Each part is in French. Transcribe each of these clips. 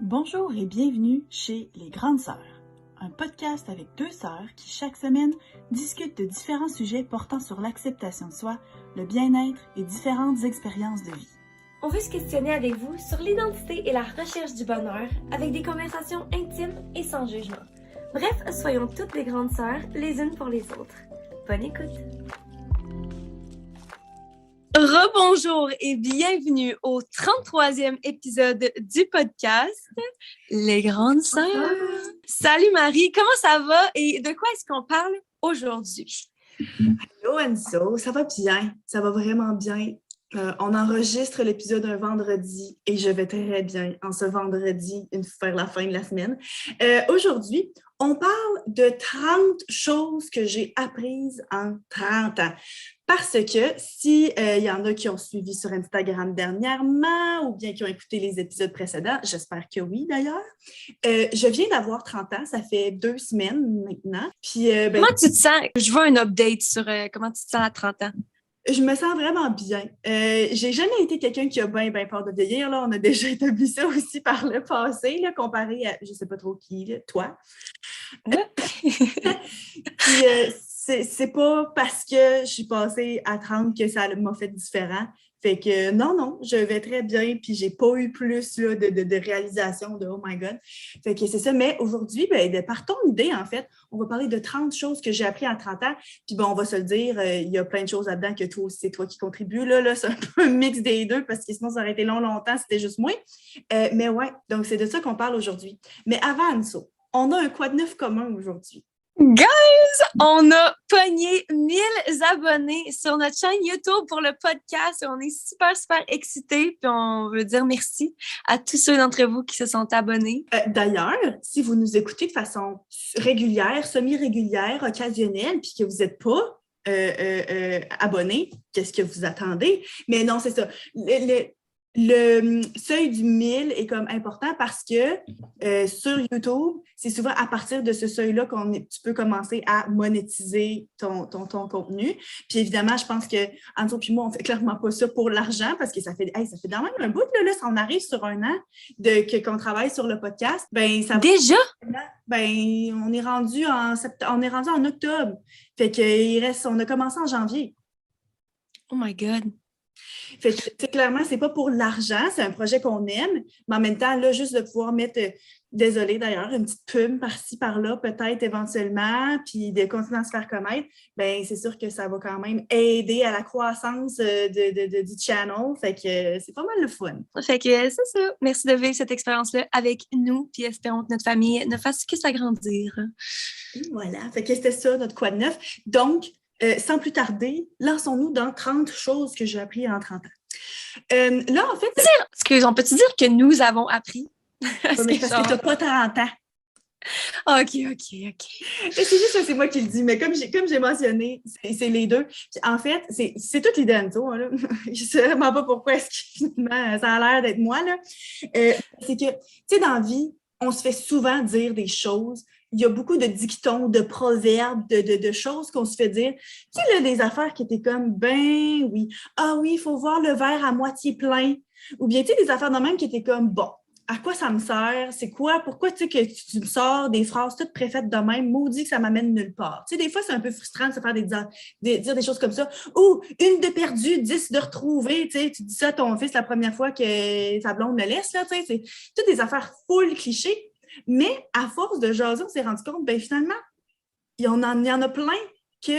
Bonjour et bienvenue chez Les Grandes Sœurs, un podcast avec deux sœurs qui chaque semaine discutent de différents sujets portant sur l'acceptation de soi, le bien-être et différentes expériences de vie. On veut se questionner avec vous sur l'identité et la recherche du bonheur avec des conversations intimes et sans jugement. Bref, soyons toutes des grandes sœurs les unes pour les autres. Bonne écoute! Rebonjour et bienvenue au 33e épisode du podcast Les Grandes Sœurs. Salut Marie, comment ça va et de quoi est-ce qu'on parle aujourd'hui? Hello Anso, ça va bien, ça va vraiment bien. On enregistre l'épisode un vendredi et je vais très bien en ce vendredi, vers la fin de la semaine. Aujourd'hui, on parle de 30 choses que j'ai apprises en 30 ans. Parce que si y en a qui ont suivi sur Instagram dernièrement ou bien qui ont écouté les épisodes précédents, j'espère que oui d'ailleurs, je viens d'avoir 30 ans, ça fait 2 semaines maintenant. Puis, comment tu te sens? Je veux un update sur comment tu te sens à 30 ans. Je me sens vraiment bien. J'ai jamais été quelqu'un qui a bien peur de vieillir. Là. On a déjà établi ça aussi par le passé, là, comparé à, je sais pas trop qui, là, toi. Puis, c'est pas parce que je suis passée à 30 que ça m'a fait différent. Fait que non, je vais très bien, puis j'ai pas eu plus là, de réalisation de « oh my God ». Fait que c'est ça. Mais aujourd'hui, par ton idée, en fait, on va parler de 30 choses que j'ai appris en 30 ans. Puis bon, on va se le dire, il y a plein de choses là-dedans que toi aussi, c'est toi qui contribues. Là, c'est un peu un mix des deux parce que sinon, ça aurait été longtemps, c'était juste moi. Mais ouais, donc c'est de ça qu'on parle aujourd'hui. Mais avant, Anso, on a un quoi de neuf commun aujourd'hui? Guys, on a pogné 1000 abonnés sur notre chaîne YouTube pour le podcast. On est super excités. Puis on veut dire merci à tous ceux d'entre vous qui se sont abonnés. D'ailleurs, si vous nous écoutez de façon régulière, semi-régulière, occasionnelle, puis que vous n'êtes pas abonné, qu'est-ce que vous attendez? Mais non, c'est ça. Le seuil du 1000 est comme important parce que sur YouTube, c'est souvent à partir de ce seuil-là tu peux commencer à monétiser ton contenu. Puis évidemment, je pense que Anso et moi, on fait clairement pas ça pour l'argent parce que ça fait quand même un bout, là, si on arrive sur un an qu'on travaille sur le podcast, ça déjà? On est rendu en octobre. Fait que on a commencé en janvier. Oh my God! Fait que, clairement, c'est pas pour l'argent, c'est un projet qu'on aime, mais en même temps, là, juste de pouvoir mettre, désolée d'ailleurs, une petite pub par-ci, par-là, peut-être éventuellement, puis de continuer à se faire connaître, c'est sûr que ça va quand même aider à la croissance du channel. Fait que c'est pas mal le fun. Fait que c'est ça. Merci de vivre cette expérience-là avec nous, puis espérons que notre famille ne fasse que s'agrandir. Voilà. Fait que c'était ça, notre quoi de neuf. Donc, sans plus tarder, lançons-nous dans 30 choses que j'ai apprises en 30 ans. Là, en fait... Excuse, peut-tu dire que nous avons appris? Parce que tu n'as pas 30 ans. OK. C'est juste que c'est moi qui le dis, mais comme j'ai mentionné, c'est les deux. Puis en fait, c'est toute l'idée d'Anso. Je ne sais vraiment pas pourquoi est-ce que finalement, ça a l'air d'être moi. Là. C'est que, tu sais, dans la vie, on se fait souvent dire des choses. Il y a beaucoup de dictons, de proverbes, de choses qu'on se fait dire. Tu sais, là, des affaires qui étaient comme, oui, il faut voir le verre à moitié plein. Ou bien, tu sais, des affaires de même qui étaient comme, bon, à quoi ça me sert? C'est quoi? Pourquoi, tu sais, que tu me sors des phrases toutes préfaites de même? Maudit que ça m'amène nulle part. Tu sais, des fois, c'est un peu frustrant de se faire dire des choses comme ça. Ou, une de perdue, 10 de retrouvée. Tu sais, tu dis ça à ton fils la première fois que sa blonde le laisse, là, tu sais. C'est toutes des affaires full clichés. Mais à force de jaser, on s'est rendu compte, finalement, il y en a plein que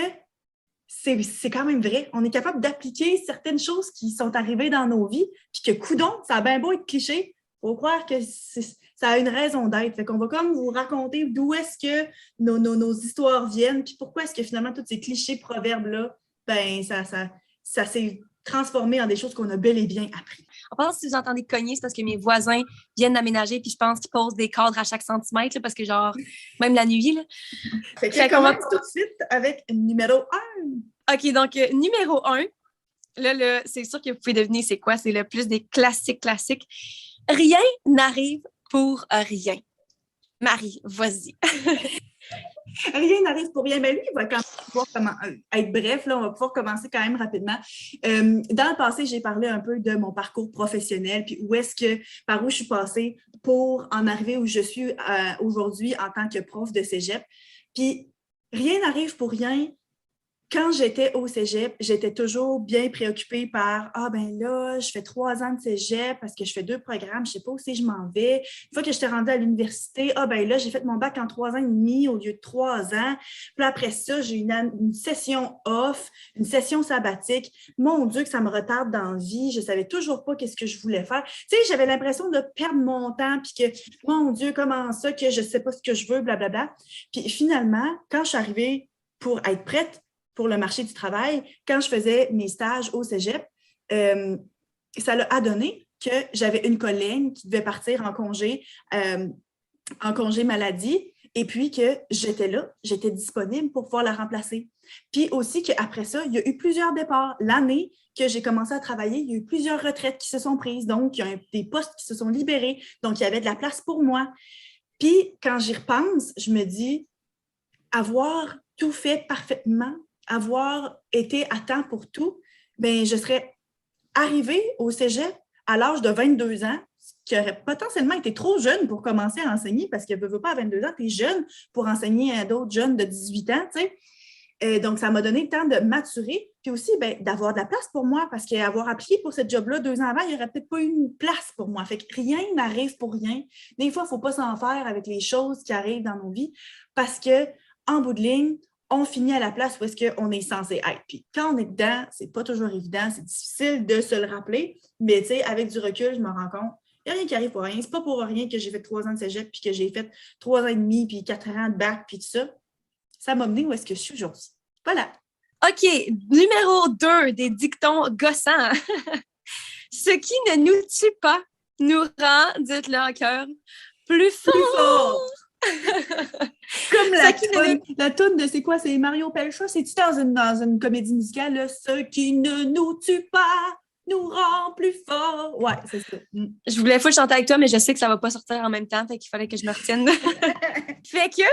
c'est quand même vrai. On est capable d'appliquer certaines choses qui sont arrivées dans nos vies, puis que, coudonc, ça a bien beau être cliché, il faut croire que ça a une raison d'être. Fait qu'on va comme vous raconter d'où est-ce que nos histoires viennent, puis pourquoi est-ce que finalement, tous ces clichés, proverbes-là, ça s'est transformé en des choses qu'on a bel et bien appris. On pense que si vous entendez cogner, c'est parce que mes voisins viennent d'aménager puis je pense qu'ils posent des cadres à chaque centimètre là, parce que genre, même la nuit. Là. Fait qu'on commence tout de suite avec numéro 1. OK, donc numéro 1, là, c'est sûr que vous pouvez deviner c'est quoi, c'est le plus des classiques. Rien n'arrive pour rien. Marie, vas-y. Rien n'arrive pour rien. Mais lui, il va quand même pouvoir être bref. Là, on va pouvoir commencer quand même rapidement. Dans le passé, j'ai parlé un peu de mon parcours professionnel, puis par où je suis passée pour en arriver où je suis aujourd'hui en tant que prof de cégep. Puis, rien n'arrive pour rien. Quand j'étais au cégep, j'étais toujours bien préoccupée par « Ah, ben là, je fais 3 ans de cégep parce que je fais 2 programmes, je ne sais pas où c'est je m'en vais. Une fois que j'étais rendue à l'université, ah, ben là, j'ai fait mon bac en 3 ans et demi au lieu de 3 ans. Puis après ça, j'ai une session off, une session sabbatique. Mon Dieu, que ça me retarde dans la vie. Je ne savais toujours pas qu'est-ce que je voulais faire. Tu sais, j'avais l'impression de perdre mon temps puis que, mon Dieu, comment ça, que je ne sais pas ce que je veux, blablabla. Puis finalement, quand je suis arrivée pour être prête pour le marché du travail, quand je faisais mes stages au cégep, ça l'a donné que j'avais une collègue qui devait partir en congé maladie, et puis que j'étais là, j'étais disponible pour pouvoir la remplacer. Puis aussi qu'après ça, il y a eu plusieurs départs. L'année que j'ai commencé à travailler, il y a eu plusieurs retraites qui se sont prises, donc il y a des postes qui se sont libérés, donc il y avait de la place pour moi. Puis quand j'y repense, je me dis, avoir tout fait parfaitement, avoir été à temps pour tout, bien, je serais arrivée au cégep à l'âge de 22 ans, ce qui aurait potentiellement été trop jeune pour commencer à enseigner, parce que ne veux pas à 22 ans, tu es jeune pour enseigner à d'autres jeunes de 18 ans, tu sais. Donc, ça m'a donné le temps de maturer, puis aussi bien, d'avoir de la place pour moi, parce qu'avoir appliqué pour cette job-là 2 ans avant, il n'y aurait peut-être pas eu une place pour moi. Fait que rien n'arrive pour rien. Des fois, il ne faut pas s'en faire avec les choses qui arrivent dans nos vies, parce qu'en bout de ligne, on finit à la place où est-ce qu'on est censé être. Puis quand on est dedans, c'est pas toujours évident, c'est difficile de se le rappeler, mais tu sais, avec du recul, je me rends compte, il n'y a rien qui arrive pour rien. C'est pas pour rien que j'ai fait 3 ans de cégep, puis que j'ai fait 3 ans et demi, puis 4 ans de bac, puis tout ça. Ça m'a mené où est-ce que je suis aujourd'hui. Voilà. OK, numéro 2 des dictons gossants. Ce qui ne nous tue pas nous rend, dites-le en cœur, plus fort. Plus fort. Comme la toune de c'est quoi? C'est Mario Pelcha? C'est-tu dans une comédie musicale? Là? Ce qui ne nous tue pas nous rend plus fort. Ouais, c'est ça. Je voulais full chanter avec toi, mais je sais que ça va pas sortir en même temps, fait qu'il fallait que je me retienne. Fait que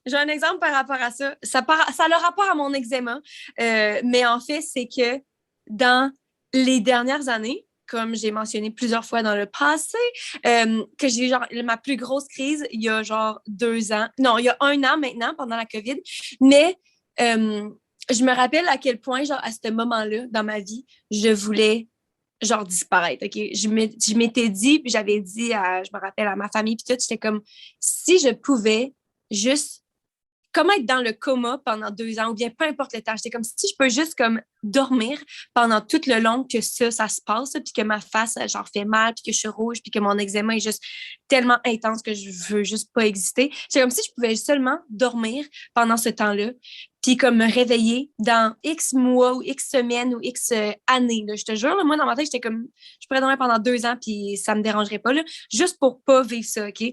j'ai un exemple par rapport à ça. Ça a le rapport à mon eczéma, mais en fait, c'est que dans les dernières années, comme j'ai mentionné plusieurs fois dans le passé, que j'ai eu genre ma plus grosse crise il y a genre 2 ans. Non, il y a 1 an maintenant, pendant la COVID. Mais je me rappelle à quel point, genre, à ce moment-là, dans ma vie, je voulais genre disparaître, OK? Je m'étais dit, puis j'avais dit, je me rappelle, à ma famille, puis tout, j'étais comme, si je pouvais juste comment être dans le coma pendant 2 ans, ou bien peu importe le temps. J'étais comme, si je peux juste comme dormir pendant tout le long que ça se passe, puis que ma face, genre, fait mal, puis que je suis rouge, puis que mon eczéma est juste tellement intense que je veux juste pas exister. C'est comme si je pouvais seulement dormir pendant ce temps-là, puis comme me réveiller dans X mois ou X semaines ou X années. Là. Je te jure, là, moi, dans ma tête, j'étais comme, je pourrais dormir pendant 2 ans, puis ça me dérangerait pas, là, juste pour pas vivre ça, OK?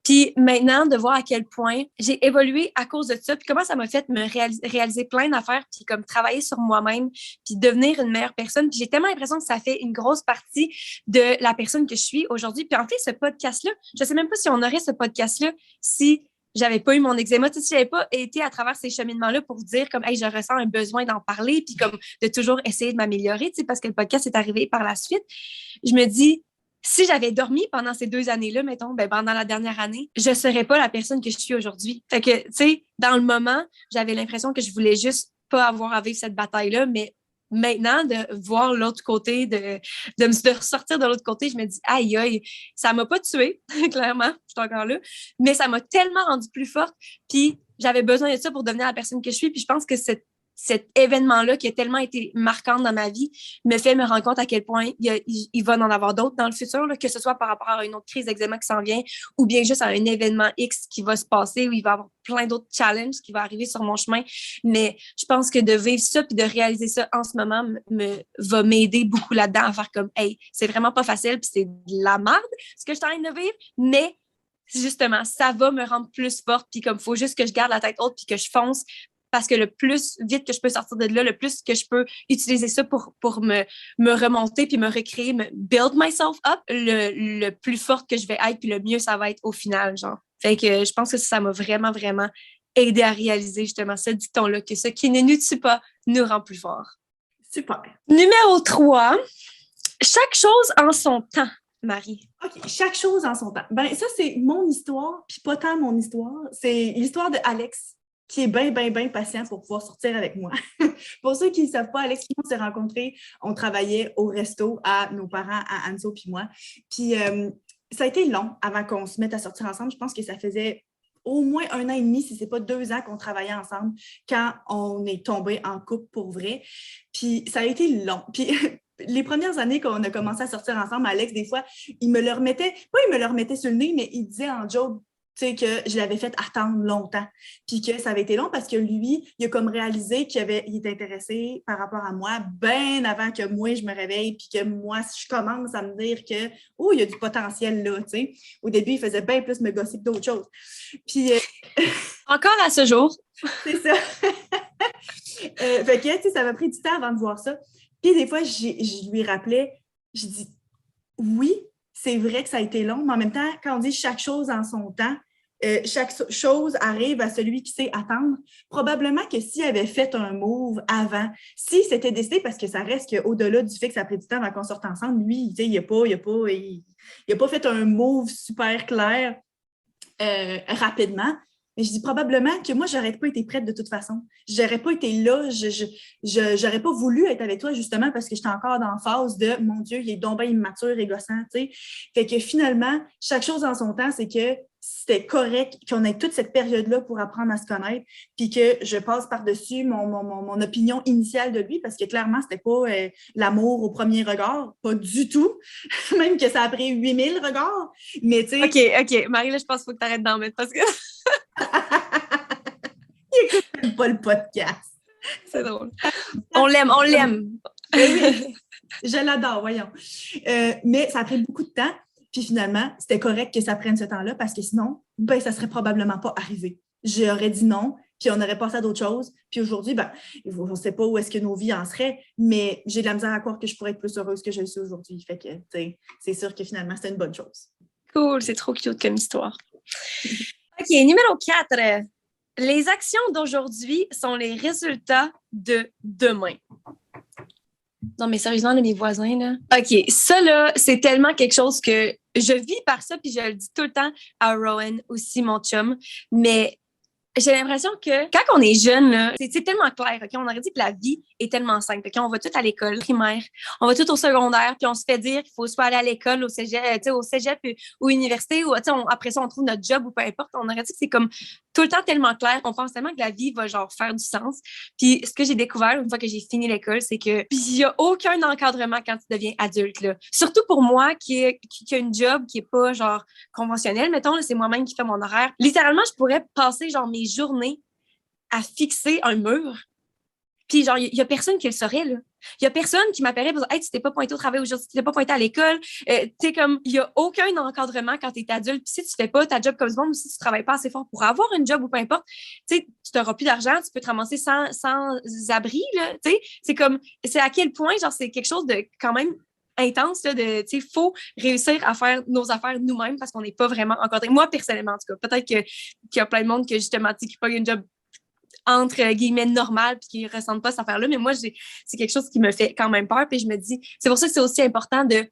Puis maintenant, de voir à quel point j'ai évolué à cause de ça, puis comment ça m'a fait me réaliser plein d'affaires, puis comme travailler sur moi-même, puis devenir une meilleure personne. Puis j'ai tellement l'impression que ça fait une grosse partie de la personne que je suis aujourd'hui. Puis en fait, ce podcast-là, je sais même pas si on aurait ce podcast-là si j'avais pas eu mon eczéma, si j'avais pas été à travers ces cheminements-là pour dire comme, hey, je ressens un besoin d'en parler, puis comme de toujours essayer de m'améliorer, tu sais, parce que le podcast est arrivé par la suite. Je me dis, si j'avais dormi pendant ces 2 années-là, mettons, ben, pendant la dernière année, je serais pas la personne que je suis aujourd'hui. Fait que, tu sais, dans le moment, j'avais l'impression que je voulais juste pas avoir à vivre cette bataille-là, mais maintenant, de voir l'autre côté, de ressortir de l'autre côté, je me dis, aïe, aïe, ça m'a pas tuée, clairement, je suis encore là, mais ça m'a tellement rendue plus forte, puis j'avais besoin de ça pour devenir la personne que je suis, puis je pense que cet événement-là qui a tellement été marquant dans ma vie me fait me rendre compte à quel point il va en avoir d'autres dans le futur, là, que ce soit par rapport à une autre crise d'eczéma qui s'en vient ou bien juste à un événement X qui va se passer où il va y avoir plein d'autres challenges qui vont arriver sur mon chemin. Mais je pense que de vivre ça puis de réaliser ça en ce moment va m'aider beaucoup là-dedans à faire comme, hey, c'est vraiment pas facile puis c'est de la merde ce que je suis en train de vivre, mais justement, ça va me rendre plus forte puis comme faut juste que je garde la tête haute puis que je fonce parce que le plus vite que je peux sortir de là, le plus que je peux utiliser ça pour me remonter puis me recréer, me build myself up, le plus forte que je vais être puis le mieux ça va être au final, genre. Fait que je pense que ça m'a vraiment, vraiment aidé à réaliser justement ce dicton-là, que ce qui ne nous tue pas nous rend plus fort. Super. Numéro 3, chaque chose en son temps. Marie? OK, chaque chose en son temps. Ben ça, c'est mon histoire, puis pas tant mon histoire. C'est l'histoire de Alex, qui est bien, bien, bien patient pour pouvoir sortir avec moi. Pour ceux qui ne savent pas, Alex et moi, on s'est rencontrés, on travaillait au resto à nos parents, à Anso puis moi. Puis ça a été long avant qu'on se mette à sortir ensemble. Je pense que ça faisait au moins 1 an et demi, si ce n'est pas 2 ans qu'on travaillait ensemble quand on est tombés en couple pour vrai. Puis ça a été long. Puis les premières années qu'on a commencé à sortir ensemble, Alex, des fois, il me le remettait sur le nez, mais il disait en joke, tu sais, que je l'avais fait attendre longtemps. Puis que ça avait été long parce que lui, il a comme réalisé il était intéressé par rapport à moi bien avant que moi, je me réveille puis que moi, je commence à me dire que, oh, il y a du potentiel là, tu sais. Au début, il faisait bien plus me gosser que d'autres choses. Puis... Encore à ce jour. C'est ça. Fait que, tu sais, ça m'a pris du temps avant de voir ça. Puis des fois, je lui rappelais, je dis, oui, c'est vrai que ça a été long, mais en même temps, quand on dit chaque chose en son temps, chaque chose arrive à celui qui sait attendre. Probablement que s'il avait fait un move avant, s'il s'était décidé, parce que ça reste qu'au-delà du fait que ça a pris du temps avant qu'on sorte ensemble, lui, il n'a pas fait un move super clair rapidement. Mais je dis probablement que moi, je n'aurais pas été prête de toute façon. Je n'aurais pas été là. Je n'aurais pas voulu être avec toi justement parce que j'étais encore dans la phase de « Mon Dieu, il est donc bien immature et gossant. » Fait que finalement, chaque chose en son temps, c'est que c'était correct qu'on ait toute cette période-là pour apprendre à se connaître puis que je passe par-dessus mon opinion initiale de lui parce que clairement, c'était pas l'amour au premier regard. Pas du tout. Même que ça a pris 8000 regards. Mais tu sais... OK. Marie, là, je pense qu'il faut que tu arrêtes d'en mettre parce que... Il écoute même pas le podcast. C'est drôle. On l'aime. Oui, je l'adore, voyons. Mais ça a pris beaucoup de temps. Puis finalement, c'était correct que ça prenne ce temps-là parce que sinon, ben, ça serait probablement pas arrivé. J'aurais dit non, puis on aurait passé à d'autres choses. Puis aujourd'hui, ben, on ne sait pas où est-ce que nos vies en seraient, mais j'ai de la misère à croire que je pourrais être plus heureuse que je le suis aujourd'hui. Fait que, tu sais, c'est sûr que finalement, c'était une bonne chose. Cool, c'est trop cute comme histoire. OK, numéro 4. Les actions d'aujourd'hui sont les résultats de demain. Non, mais sérieusement, là, mes voisins, là. OK, ça, là, c'est tellement quelque chose que je vis par ça, puis je le dis tout le temps à Rowan aussi, mon chum. Mais j'ai l'impression que quand on est jeune, là, c'est tellement clair. Okay? On aurait dit que la vie est tellement simple. Okay? On va tout à l'école primaire, on va tout au secondaire, puis on se fait dire qu'il faut soit aller à l'école, au cégep ou université, ou après ça, on trouve notre job ou peu importe. On aurait dit que c'est comme tout le temps tellement clair. On pense tellement que la vie va genre faire du sens. Puis ce que j'ai découvert une fois que j'ai fini l'école, c'est que il y a aucun encadrement quand tu deviens adulte. Là. Surtout pour moi qui a une job qui est pas genre conventionnelle, mettons, là, c'est moi-même qui fais mon horaire. Littéralement, je pourrais passer genre mes journées à fixer un mur. Puis genre, il y a personne qui le saurait, là. Il y a personne qui m'appellerait pour dire « Hey, tu t'es pas pointé au travail aujourd'hui, tu t'es pas pointé à l'école. » Tu sais, comme, il y a aucun encadrement quand t'es adulte. Puis si tu fais pas ta job comme du monde ou si tu travailles pas assez fort pour avoir une job ou peu importe, tu sais, tu t'auras plus d'argent, tu peux te ramasser sans abri, là. Tu sais, c'est comme, c'est à quel point, genre, c'est quelque chose de quand même intense, là, de, tu sais, faut réussir à faire nos affaires nous-mêmes parce qu'on n'est pas vraiment encadré. Moi, personnellement, en tout cas, peut-être qu'il y a plein de monde que, justement, tu sais, qui pas une job entre guillemets normal puis qui ne ressentent pas cette affaire-là. Mais moi, c'est quelque chose qui me fait quand même peur. Puis je me dis, c'est pour ça que c'est aussi important de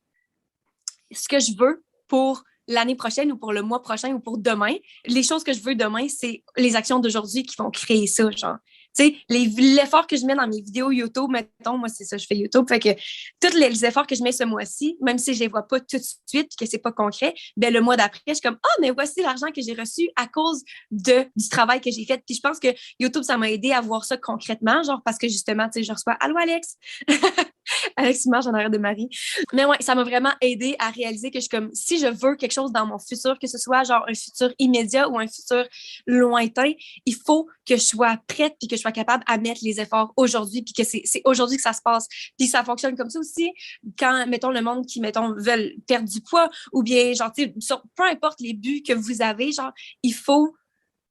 ce que je veux pour l'année prochaine ou pour le mois prochain ou pour demain. Les choses que je veux demain, c'est les actions d'aujourd'hui qui vont créer ça, genre. Tu sais, l'effort que je mets dans mes vidéos YouTube, mettons, moi, c'est ça, je fais YouTube. Fait que tous les efforts que je mets ce mois-ci, même si je les vois pas tout de suite puis que c'est pas concret, ben le mois d'après, je suis comme, mais voici l'argent que j'ai reçu à cause du travail que j'ai fait. Puis je pense que YouTube, ça m'a aidé à voir ça concrètement, genre, parce que justement, tu sais, je reçois, allô, Alex? Alex, il marche en arrière de Marie. Mais ouais, ça m'a vraiment aidé à réaliser que je suis comme, si je veux quelque chose dans mon futur, que ce soit genre un futur immédiat ou un futur lointain, il faut que je sois prête puis que je sois capable à mettre les efforts aujourd'hui puis que c'est aujourd'hui que ça se passe. Puis ça fonctionne comme ça aussi quand, mettons, le monde qui, mettons, veulent perdre du poids ou bien, genre, tu sais, peu importe les buts que vous avez, genre, il faut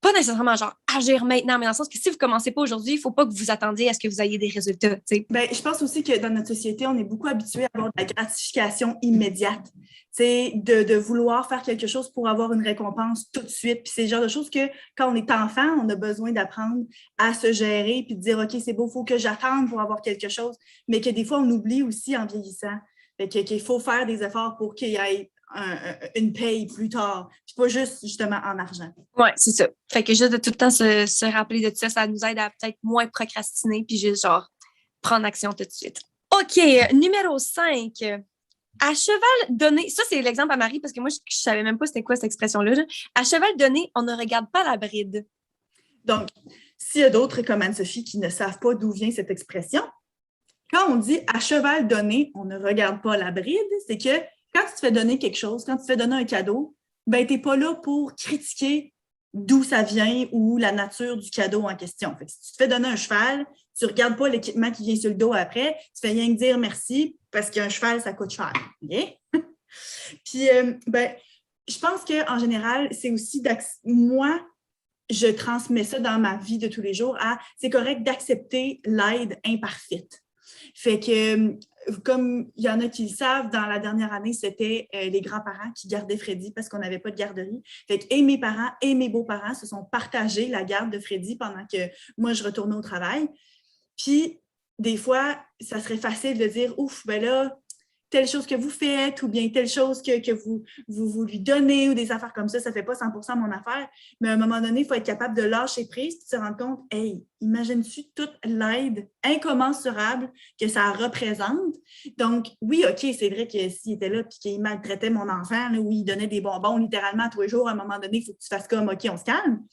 pas nécessairement genre agir maintenant, mais dans le sens que si vous commencez pas aujourd'hui, il faut pas que vous attendiez à ce que vous ayez des résultats. T'sais. Ben, je pense aussi que dans notre société, on est beaucoup habitué à avoir de la gratification immédiate. De vouloir faire quelque chose pour avoir une récompense tout de suite. Puis c'est le genre de choses que quand on est enfant, on a besoin d'apprendre à se gérer puis de dire OK, c'est beau, il faut que j'attende pour avoir quelque chose, mais que des fois, on oublie aussi en vieillissant. Fait qu'il faut faire des efforts pour qu'il y ait une paye plus tard, puis pas juste, justement, en argent. Oui, c'est ça. Fait que juste de tout le temps se rappeler de ça nous aide à peut-être moins procrastiner puis juste, genre, prendre action tout de suite. OK, numéro 5. À cheval donné, ça, c'est l'exemple à Marie, parce que moi, je savais même pas c'était quoi cette expression-là. Là. À cheval donné, on ne regarde pas la bride. Donc, s'il y a d'autres comme Anne-Sophie qui ne savent pas d'où vient cette expression, quand on dit « à cheval donné, on ne regarde pas la bride », c'est que quand tu te fais donner quelque chose, quand tu te fais donner un cadeau, ben tu n'es pas là pour critiquer d'où ça vient ou la nature du cadeau en question. Fait que si tu te fais donner un cheval, tu ne regardes pas l'équipement qui vient sur le dos après, tu fais rien que dire merci parce qu'un cheval, ça coûte cher. Okay? Puis, je pense qu'en général, c'est aussi moi, je transmets ça dans ma vie de tous les jours à c'est correct d'accepter l'aide imparfaite. Fait que, comme il y en a qui le savent, dans la dernière année, c'était les grands-parents qui gardaient Freddy parce qu'on n'avait pas de garderie. Fait que et mes parents et mes beaux-parents se sont partagés la garde de Freddy pendant que moi, je retournais au travail. Puis, des fois, ça serait facile de dire « Ouf, ben là, telle chose que vous faites ou bien telle chose que vous lui donnez ou des affaires comme ça ne fait pas 100% mon affaire. » Mais à un moment donné, il faut être capable de lâcher prise et de se rendre compte « Hey, imagines-tu toute l'aide incommensurable que ça représente? » Donc, oui, OK, c'est vrai que s'il était là et qu'il maltraitait mon enfant, là, ou il donnait des bonbons littéralement tous les jours, à un moment donné, il faut que tu fasses comme « OK, on se calme. »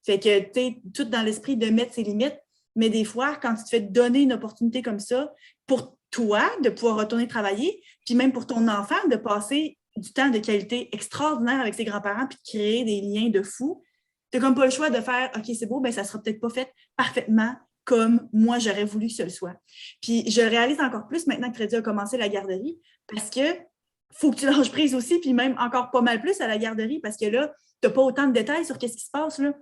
Fait que tu es tout dans l'esprit de mettre ses limites. Mais des fois, quand tu te fais donner une opportunité comme ça, pour toi, de pouvoir retourner travailler, puis même pour ton enfant, de passer du temps de qualité extraordinaire avec ses grands-parents puis de créer des liens de fou, tu n'as comme pas le choix de faire « OK, c'est beau, mais ça ne sera peut-être pas fait parfaitement comme moi, j'aurais voulu que ce le soit. » Puis je le réalise encore plus maintenant que Freddy a commencé la garderie parce que faut que tu lâches prise aussi, puis même encore pas mal plus à la garderie parce que là, tu n'as pas autant de détails sur qu'est-ce qui se passe. Là,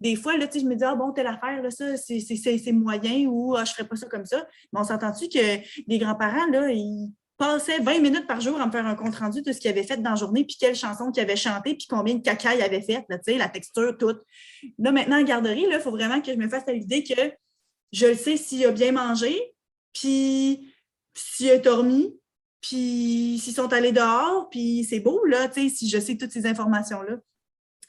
des fois, là, je me dis, ah bon, telle affaire, là, ça, c'est moyen ou je ne ferais pas ça comme ça. Mais on s'entend-tu que les grands-parents, là, ils passaient 20 minutes par jour à me faire un compte-rendu de ce qu'ils avaient fait dans la journée, puis quelle chanson qu'ils avaient chanté, puis combien de caca ils avaient fait, là, la texture, tout. Là, maintenant, en garderie, il faut vraiment que je me fasse à l'idée que je le sais s'il a bien mangé, puis s'il a dormi, puis s'ils sont allés dehors, puis c'est beau, là, si je sais toutes ces informations-là.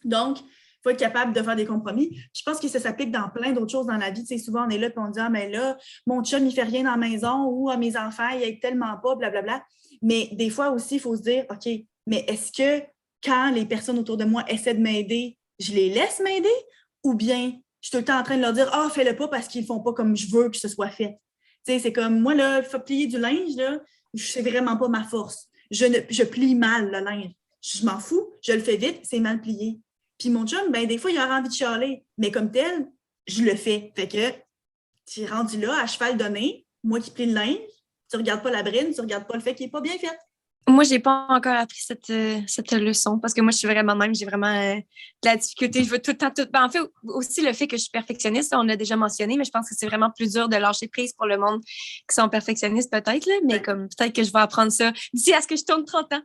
Donc, il faut être capable de faire des compromis. Puis je pense que ça s'applique dans plein d'autres choses dans la vie. Souvent, on est là, puis on dit « Ah, mais là, mon chum, il ne fait rien dans la maison, ou à mes enfants, ils n'aident tellement pas, blablabla. » Mais des fois aussi, il faut se dire « OK, mais est-ce que quand les personnes autour de moi essaient de m'aider, je les laisse m'aider? Ou bien je suis tout le temps en train de leur dire « Ah, fais-le pas parce qu'ils ne font pas comme je veux que ce soit fait. » C'est comme, moi, là, il faut plier du linge, là, c'est vraiment pas ma force. Je plie mal le linge. Je m'en fous, je le fais vite, c'est mal plié. Puis mon chum, ben des fois, il aura envie de chialer, mais comme tel, je le fais. Fait que tu es rendu là, à cheval donné, moi qui plie le linge, tu regardes pas la brine, tu regardes pas le fait qu'il n'est pas bien fait. Moi, j'ai pas encore appris cette leçon parce que moi, je suis vraiment même, j'ai vraiment de la difficulté. Je veux tout le temps, en fait, aussi le fait que je suis perfectionniste, on l'a déjà mentionné, mais je pense que c'est vraiment plus dur de lâcher prise pour le monde qui sont perfectionnistes peut-être, là, mais comme peut-être que je vais apprendre ça d'ici à ce que je tourne 30 ans.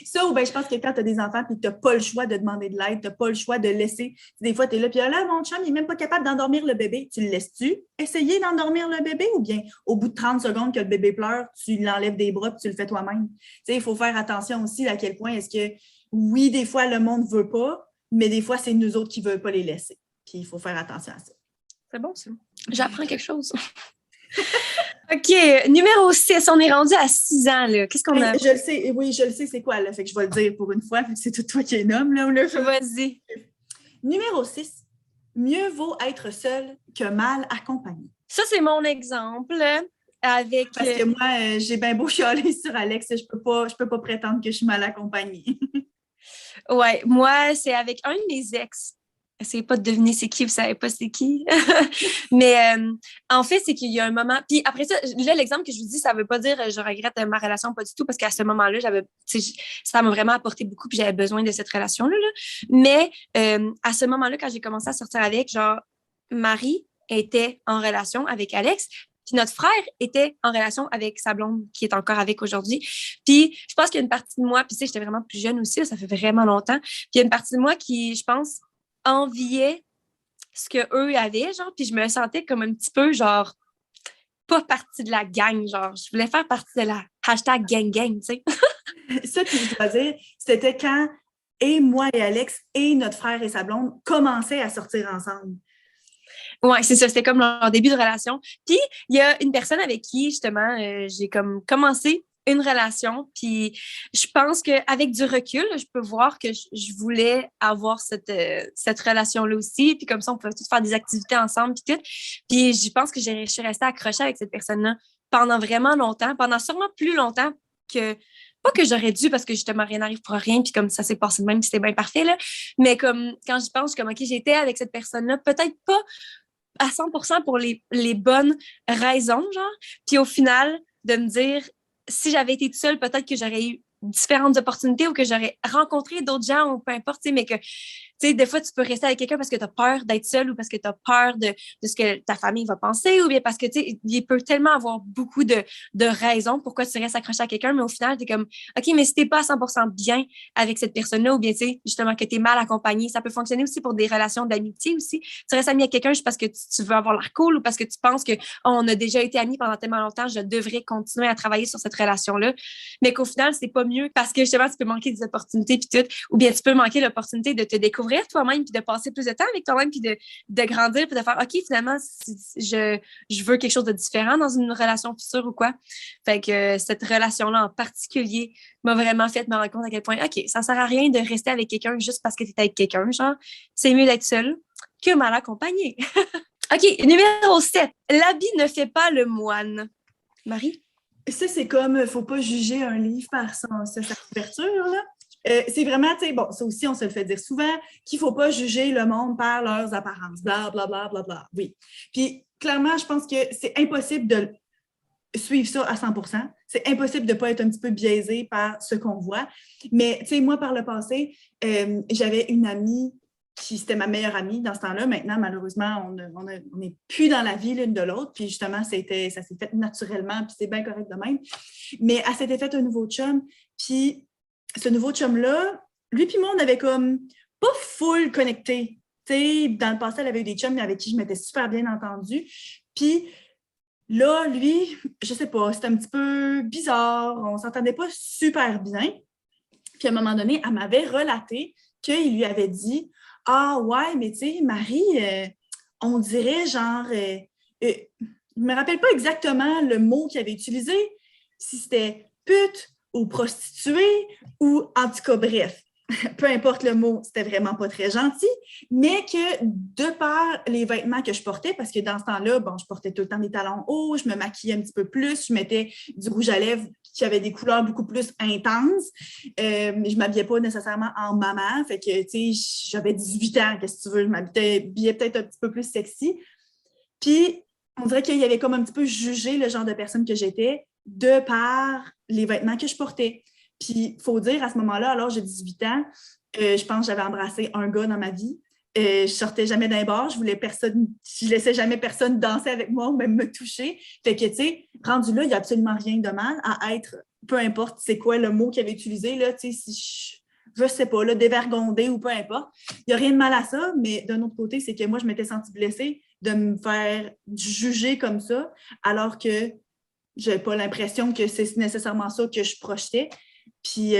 Ça, ou bien je pense que quand tu as des enfants et que tu n'as pas le choix de demander de l'aide, tu n'as pas le choix de laisser. Des fois, tu es là, puis là, mon chum, il n'est même pas capable d'endormir le bébé. Tu le laisses-tu essayer d'endormir le bébé ou bien au bout de 30 secondes que le bébé pleure, tu l'enlèves des bras et tu le fais toi-même? Il faut faire attention aussi à quel point est-ce que, oui, des fois, le monde ne veut pas, mais des fois, c'est nous autres qui ne veulent pas les laisser. Puis il faut faire attention à ça. C'est bon, ça. J'apprends quelque chose. OK, numéro 6, on est rendu à 6 ans. Là. Qu'est-ce qu'on a? Je le sais, oui, je le sais, c'est quoi, là? Fait que je vais le dire pour une fois, vu que c'est tout toi qui es nomme, là. Vas-y. Numéro 6, mieux vaut être seul que mal accompagné. Ça, c'est mon exemple. Avec... Parce que moi, j'ai bien beau chialer sur Alex, je peux pas prétendre que je suis mal accompagnée. Ouais, moi, c'est avec un de mes ex. Essayez pas de deviner c'est qui, vous savez pas c'est qui. Mais en fait, c'est qu'il y a un moment... Puis après ça, là, l'exemple que je vous dis, ça veut pas dire je regrette ma relation, pas du tout, parce qu'à ce moment-là, ça m'a vraiment apporté beaucoup, puis j'avais besoin de cette relation-là. Là. Mais à ce moment-là, quand j'ai commencé à sortir avec, genre, Marie était en relation avec Alex, puis notre frère était en relation avec sa blonde, qui est encore avec aujourd'hui. Puis je pense qu'il y a une partie de moi, puis j'étais vraiment plus jeune aussi, là, ça fait vraiment longtemps, puis il y a une partie de moi qui, je pense, enviait ce qu'eux avaient, genre, puis je me sentais comme un petit peu, genre, pas partie de la gang, genre, je voulais faire partie de la hashtag gang, tu sais. Ça, puis je dois dire, c'était quand moi et Alex et notre frère et sa blonde commençaient à sortir ensemble. Ouais, c'est ça, c'était comme leur début de relation. Puis, il y a une personne avec qui, justement, j'ai comme commencé une relation, puis je pense qu'avec du recul, je peux voir que je voulais avoir cette relation-là aussi, puis comme ça, on pouvait tous faire des activités ensemble, puis tout. Puis, je pense que je suis restée accrochée avec cette personne-là pendant vraiment longtemps, pendant sûrement plus longtemps que... Pas que j'aurais dû, parce que justement, rien n'arrive pour rien, puis comme ça s'est passé de même, puis c'était bien parfait, là. Mais comme, quand j'y pense, comme, OK, j'étais avec cette personne-là, peut-être pas à 100% pour les bonnes raisons, genre. Puis au final, de me dire, si j'avais été toute seule, peut-être que j'aurais eu différentes opportunités ou que j'aurais rencontré d'autres gens ou peu importe, tu sais, mais que, tu sais, des fois, tu peux rester avec quelqu'un parce que tu as peur d'être seule ou parce que tu as peur de ce que ta famille va penser ou bien parce que, tu sais, il peut tellement avoir beaucoup de raisons pourquoi tu restes accroché à quelqu'un, mais au final, tu es comme, OK, mais si t'es pas à 100% bien avec cette personne-là ou bien, tu sais, justement, que tu es mal accompagné, ça peut fonctionner aussi pour des relations d'amitié aussi. Tu restes ami avec quelqu'un juste parce que tu veux avoir l'air cool ou parce que tu penses que, oh, on a déjà été amis pendant tellement longtemps, je devrais continuer à travailler sur cette relation-là, mais qu'au final, c'est pas mieux parce que, justement, tu peux manquer des opportunités puis tout, ou bien tu peux manquer l'opportunité de te découvrir toi-même puis de passer plus de temps avec toi-même puis de grandir puis de faire, OK, finalement, je veux quelque chose de différent dans une relation future ou quoi. Fait que cette relation-là en particulier m'a vraiment fait me rendre compte à quel point, OK, ça sert à rien de rester avec quelqu'un juste parce que tu es avec quelqu'un, genre, c'est mieux d'être seul que mal accompagné. OK, numéro 7. L'habit ne fait pas le moine. Marie? Ça, c'est comme, faut pas juger un livre par sa couverture, là. C'est vraiment, tu sais, bon, ça aussi, on se le fait dire souvent, qu'il faut pas juger le monde par leurs apparences, bla, bla, bla, bla, bla. Oui. Puis, clairement, je pense que c'est impossible de suivre ça à 100%. C'est impossible de ne pas être un petit peu biaisé par ce qu'on voit. Mais, tu sais, moi, par le passé, j'avais une amie c'était ma meilleure amie dans ce temps-là. Maintenant, malheureusement, on n'est plus dans la vie l'une de l'autre. Puis justement, ça s'est fait naturellement, puis c'est bien correct de même. Mais elle s'était fait un nouveau chum. Puis ce nouveau chum-là, lui puis moi, on avait comme pas full connecté. Tu sais, dans le passé, elle avait eu des chums avec qui je m'étais super bien entendue. Puis là, lui, je sais pas, c'était un petit peu bizarre. On s'entendait pas super bien. Puis à un moment donné, elle m'avait relaté qu'il lui avait dit « Ah ouais, mais tu sais, Marie, on dirait genre... je ne me rappelle pas exactement le mot qu'il avait utilisé, si c'était pute ou prostituée ou en tout cas, bref. Peu importe le mot, c'était vraiment pas très gentil, mais que de par les vêtements que je portais, parce que dans ce temps-là, bon, je portais tout le temps des talons hauts, je me maquillais un petit peu plus, je mettais du rouge à lèvres qui avait des couleurs beaucoup plus intenses. Je ne m'habillais pas nécessairement en maman, fait que, tu sais, j'avais 18 ans, qu'est-ce que tu veux, je m'habillais peut-être un petit peu plus sexy. Puis, on dirait qu'il y avait comme un petit peu jugé le genre de personne que j'étais de par les vêtements que je portais. Puis, il faut dire, à ce moment-là, alors j'ai 18 ans, je pense que j'avais embrassé un gars dans ma vie. Je sortais jamais d'un bar, je laissais jamais personne danser avec moi ou même me toucher. Fait que, tu sais, rendu là, il n'y a absolument rien de mal à être, peu importe c'est quoi le mot qu'il avait utilisé, là, tu sais, si je sais pas, là, dévergondé ou peu importe. Il n'y a rien de mal à ça, mais d'un autre côté, c'est que moi, je m'étais sentie blessée de me faire juger comme ça, alors que je n'avais pas l'impression que c'est nécessairement ça que je projetais. Puis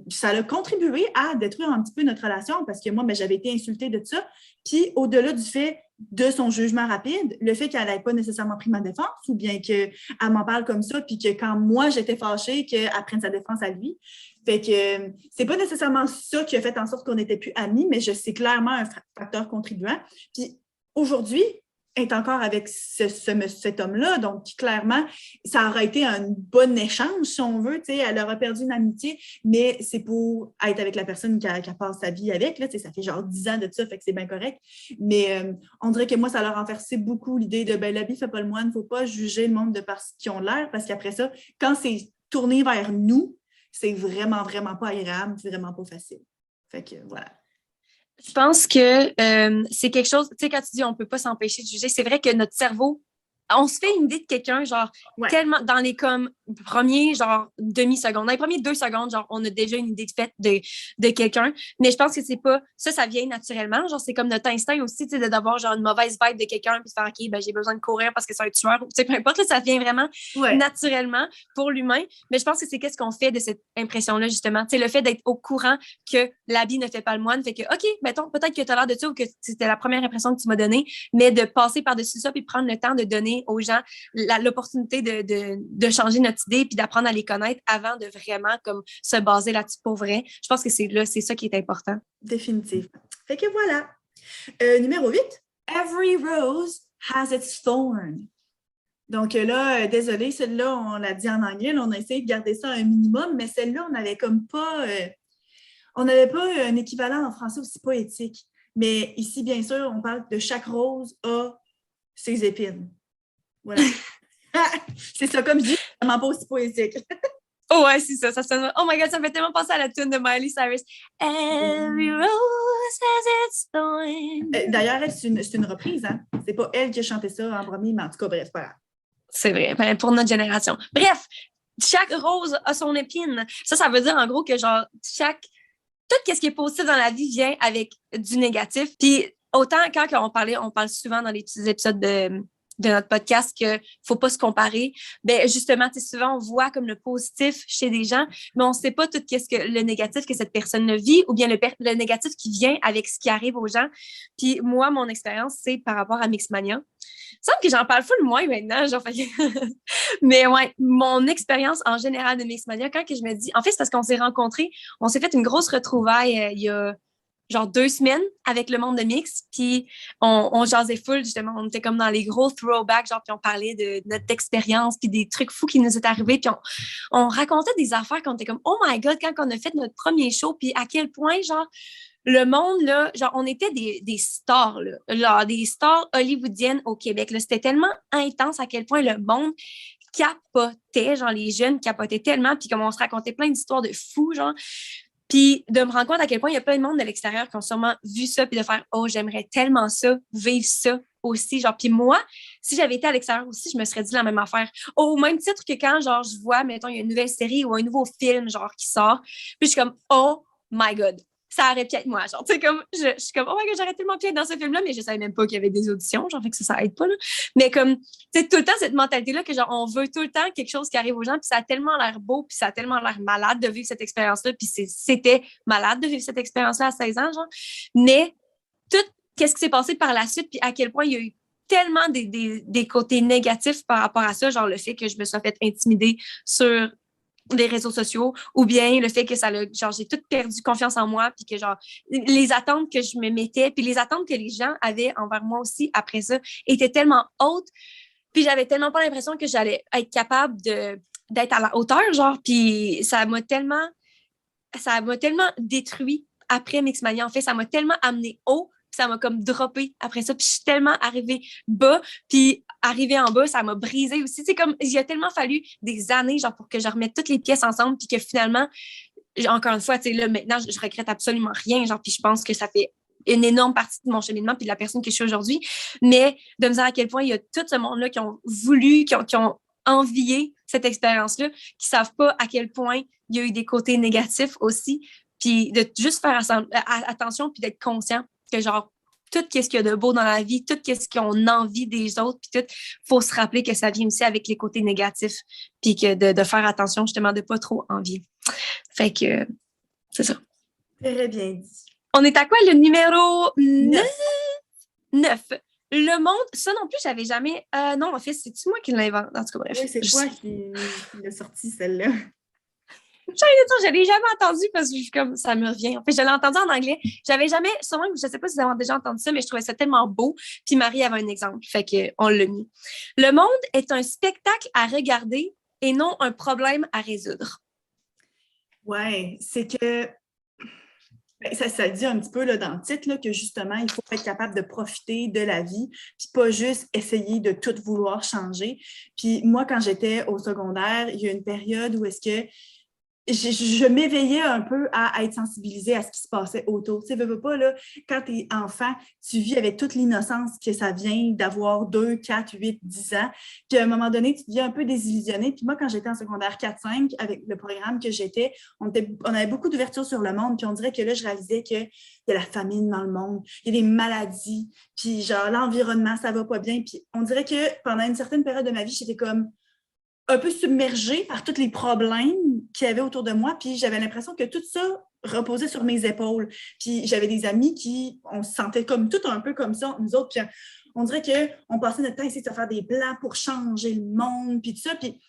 ça a contribué à détruire un petit peu notre relation parce que moi, j'avais été insultée de ça. Puis au-delà du fait de son jugement rapide, le fait qu'elle n'ait pas nécessairement pris ma défense ou bien qu'elle m'en parle comme ça, puis que quand moi, j'étais fâchée, qu'elle prenne sa défense à lui. Fait que c'est pas nécessairement ça qui a fait en sorte qu'on n'était plus amis, mais c'est clairement un facteur contribuant. Puis aujourd'hui, est encore avec cet homme-là. Donc, clairement, ça aurait été un bon échange, si on veut. Elle aurait perdu une amitié, mais c'est pour être avec la personne qui passe sa vie avec. Là, ça fait genre 10 ans de ça, fait que c'est bien correct. Mais on dirait que moi, ça leur a renversé beaucoup l'idée de l'habit ne fait pas le moine, il ne faut pas juger le monde de par ce qu'ils ont l'air, parce qu'après ça, quand c'est tourné vers nous, c'est vraiment, vraiment pas agréable, c'est vraiment pas facile. Fait que voilà. Je pense que c'est quelque chose, tu sais, quand tu dis on ne peut pas s'empêcher de juger, c'est vrai que notre cerveau on se fait une idée de quelqu'un, genre, tellement dans les comme premiers, genre, demi-secondes. Dans les premiers 2 secondes, genre, on a déjà une idée de faite de quelqu'un. Mais je pense que c'est pas, ça vient naturellement. Genre, c'est comme notre instinct aussi, tu sais, d'avoir, genre, une mauvaise vibe de quelqu'un, puis de faire, OK, ben, j'ai besoin de courir parce que c'est un tueur. Tu sais, peu importe, là, ça vient vraiment naturellement pour l'humain. Mais je pense que c'est qu'est-ce qu'on fait de cette impression-là, justement. Tu sais, le fait d'être au courant que l'habit ne fait pas le moine, fait que, OK, mettons, peut-être que tu as l'air de ça ou que c'était la première impression que tu m'as donnée, mais de passer par-dessus ça puis prendre le temps de donner aux gens l'opportunité de changer notre idée puis d'apprendre à les connaître avant de vraiment comme se baser là-dessus pour vrai. Je pense que c'est ça qui est important. Définitivement. Fait que voilà. Numéro 8. Every rose has its thorn. Donc là, désolé, celle-là, on l'a dit en anglais, là, on a essayé de garder ça à un minimum, mais celle-là, on n'avait comme pas... on n'avait pas un équivalent en français aussi poétique. Mais ici, bien sûr, on parle de chaque rose a ses épines. Voilà. C'est ça, comme je dis, vraiment pas aussi poétique. Oh ouais, c'est ça. Ça sonne... Oh my God, ça me fait tellement penser à la tune de Miley Cyrus. Every rose has its thorn. D'ailleurs, c'est une reprise, hein? C'est pas elle qui a chanté ça en premier, mais en tout cas, bref, pas grave. C'est vrai, ben, pour notre génération. Bref, chaque rose a son épine. Ça veut dire en gros que genre, tout ce qui est positif dans la vie vient avec du négatif. Puis autant quand on parle souvent dans les petits épisodes de notre podcast que faut pas se comparer. Ben justement, tu sais, souvent on voit comme le positif chez des gens, mais on sait pas tout qu'est-ce que le négatif que cette personne vit ou bien le négatif qui vient avec ce qui arrive aux gens. Puis moi, mon expérience, c'est par rapport à Mixmania. Il me semble que j'en parle full moins maintenant, genre, mais ouais, mon expérience en général de Mixmania, quand que je me dis, en fait, c'est parce qu'on s'est rencontrés, on s'est fait une grosse retrouvaille il y a genre 2 semaines avec le monde de Mix, puis on jasait full, justement, on était comme dans les gros throwbacks, genre, puis on parlait de notre expérience, puis des trucs fous qui nous est arrivés, puis on racontait des affaires qu'on était comme, oh my God, quand on a fait notre premier show, puis à quel point, genre, le monde, là, genre, on était des stars, là, genre, des stars hollywoodiennes au Québec, là. C'était tellement intense à quel point le monde capotait, genre, les jeunes capotaient tellement, puis comme on se racontait plein d'histoires de fous, genre, puis de me rendre compte à quel point il y a plein de monde de l'extérieur qui ont sûrement vu ça, puis de faire « Oh, j'aimerais tellement ça, vivre ça aussi. » Genre, puis moi, si j'avais été à l'extérieur aussi, je me serais dit la même affaire. Au même titre que quand, genre, je vois, mettons, il y a une nouvelle série ou un nouveau film, genre, qui sort, puis je suis comme « Oh my God! » Ça aurait pu être moi, genre, tu sais, comme, je suis comme, oh my God, j'aurais tellement pu être dans ce film-là, mais je savais même pas qu'il y avait des auditions, genre, fait que ça aide pas, là. Mais comme, tu sais, tout le temps, cette mentalité-là que, genre, on veut tout le temps quelque chose qui arrive aux gens, puis ça a tellement l'air beau, puis ça a tellement l'air malade de vivre cette expérience-là, puis c'était malade de vivre cette expérience-là à 16 ans, genre. Mais, tout, qu'est-ce qui s'est passé par la suite, puis à quel point il y a eu tellement des côtés négatifs par rapport à ça, genre le fait que je me sois fait intimider sur des réseaux sociaux, ou bien le fait que genre, j'ai tout perdu confiance en moi, puis que, genre, les attentes que je me mettais, puis les attentes que les gens avaient envers moi aussi après ça étaient tellement hautes, puis j'avais tellement pas l'impression que j'allais être capable d'être à la hauteur, genre, puis ça m'a tellement détruit après Mixmania. En fait, ça m'a tellement amené haut, puis ça m'a comme droppé après ça, puis je suis tellement arrivée bas, puis arrivée en bas, ça m'a brisé aussi. C'est comme, il a tellement fallu des années, genre, pour que je remette toutes les pièces ensemble, puis que finalement, encore une fois, tu sais, là, maintenant, je regrette absolument rien, genre, puis je pense que ça fait une énorme partie de mon cheminement puis de la personne que je suis aujourd'hui, mais de me dire à quel point il y a tout ce monde-là qui ont voulu, qui ont envié cette expérience-là, qui savent pas à quel point il y a eu des côtés négatifs aussi, puis de juste faire attention puis d'être conscient que, genre, tout ce qu'il y a de beau dans la vie, tout ce qu'on envie des autres, puis tout, faut se rappeler que ça vient aussi avec les côtés négatifs, puis que de faire attention, justement, de pas trop envier. Fait que, c'est ça. Très bien dit. On est à quoi, le numéro 9? Le monde, ça non plus, j'avais jamais... non, en fait, c'est-tu moi qui l'invente? En tout cas, bref. Oui, c'est toi qui l'a sorti, celle-là. Je l'ai jamais entendu parce que comme ça me revient. En fait, je l'ai entendu en anglais. J'avais jamais, sûrement, je sais pas si vous avez déjà entendu ça, mais je trouvais ça tellement beau. Puis Marie avait un exemple, fait qu'on l'a mis. Le monde est un spectacle à regarder et non un problème à résoudre. Ouais, c'est que ça dit un petit peu là, dans le titre là, que justement, il faut être capable de profiter de la vie, puis pas juste essayer de tout vouloir changer. Puis moi, quand j'étais au secondaire, il y a une période où est-ce que je m'éveillais un peu à être sensibilisée à ce qui se passait autour. Tu sais, veux pas, là, quand tu es enfant, tu vis avec toute l'innocence que ça vient d'avoir 2, 4, 8, 10 ans. Puis à un moment donné, tu deviens un peu désillusionné. Puis moi, quand j'étais en secondaire 4-5, avec le programme que j'étais, on avait beaucoup d'ouverture sur le monde. Puis on dirait que là, je réalisais qu'il y a la famine dans le monde, il y a des maladies, puis genre l'environnement, ça va pas bien. Puis on dirait que pendant une certaine période de ma vie, j'étais comme un peu submergée par tous les problèmes qu'il y avait autour de moi, puis j'avais l'impression que tout ça reposait sur mes épaules. Puis j'avais des amis on se sentait comme tout un peu comme ça, nous autres, puis on dirait qu'on passait notre temps à essayer de se faire des plans pour changer le monde, puis tout ça, puis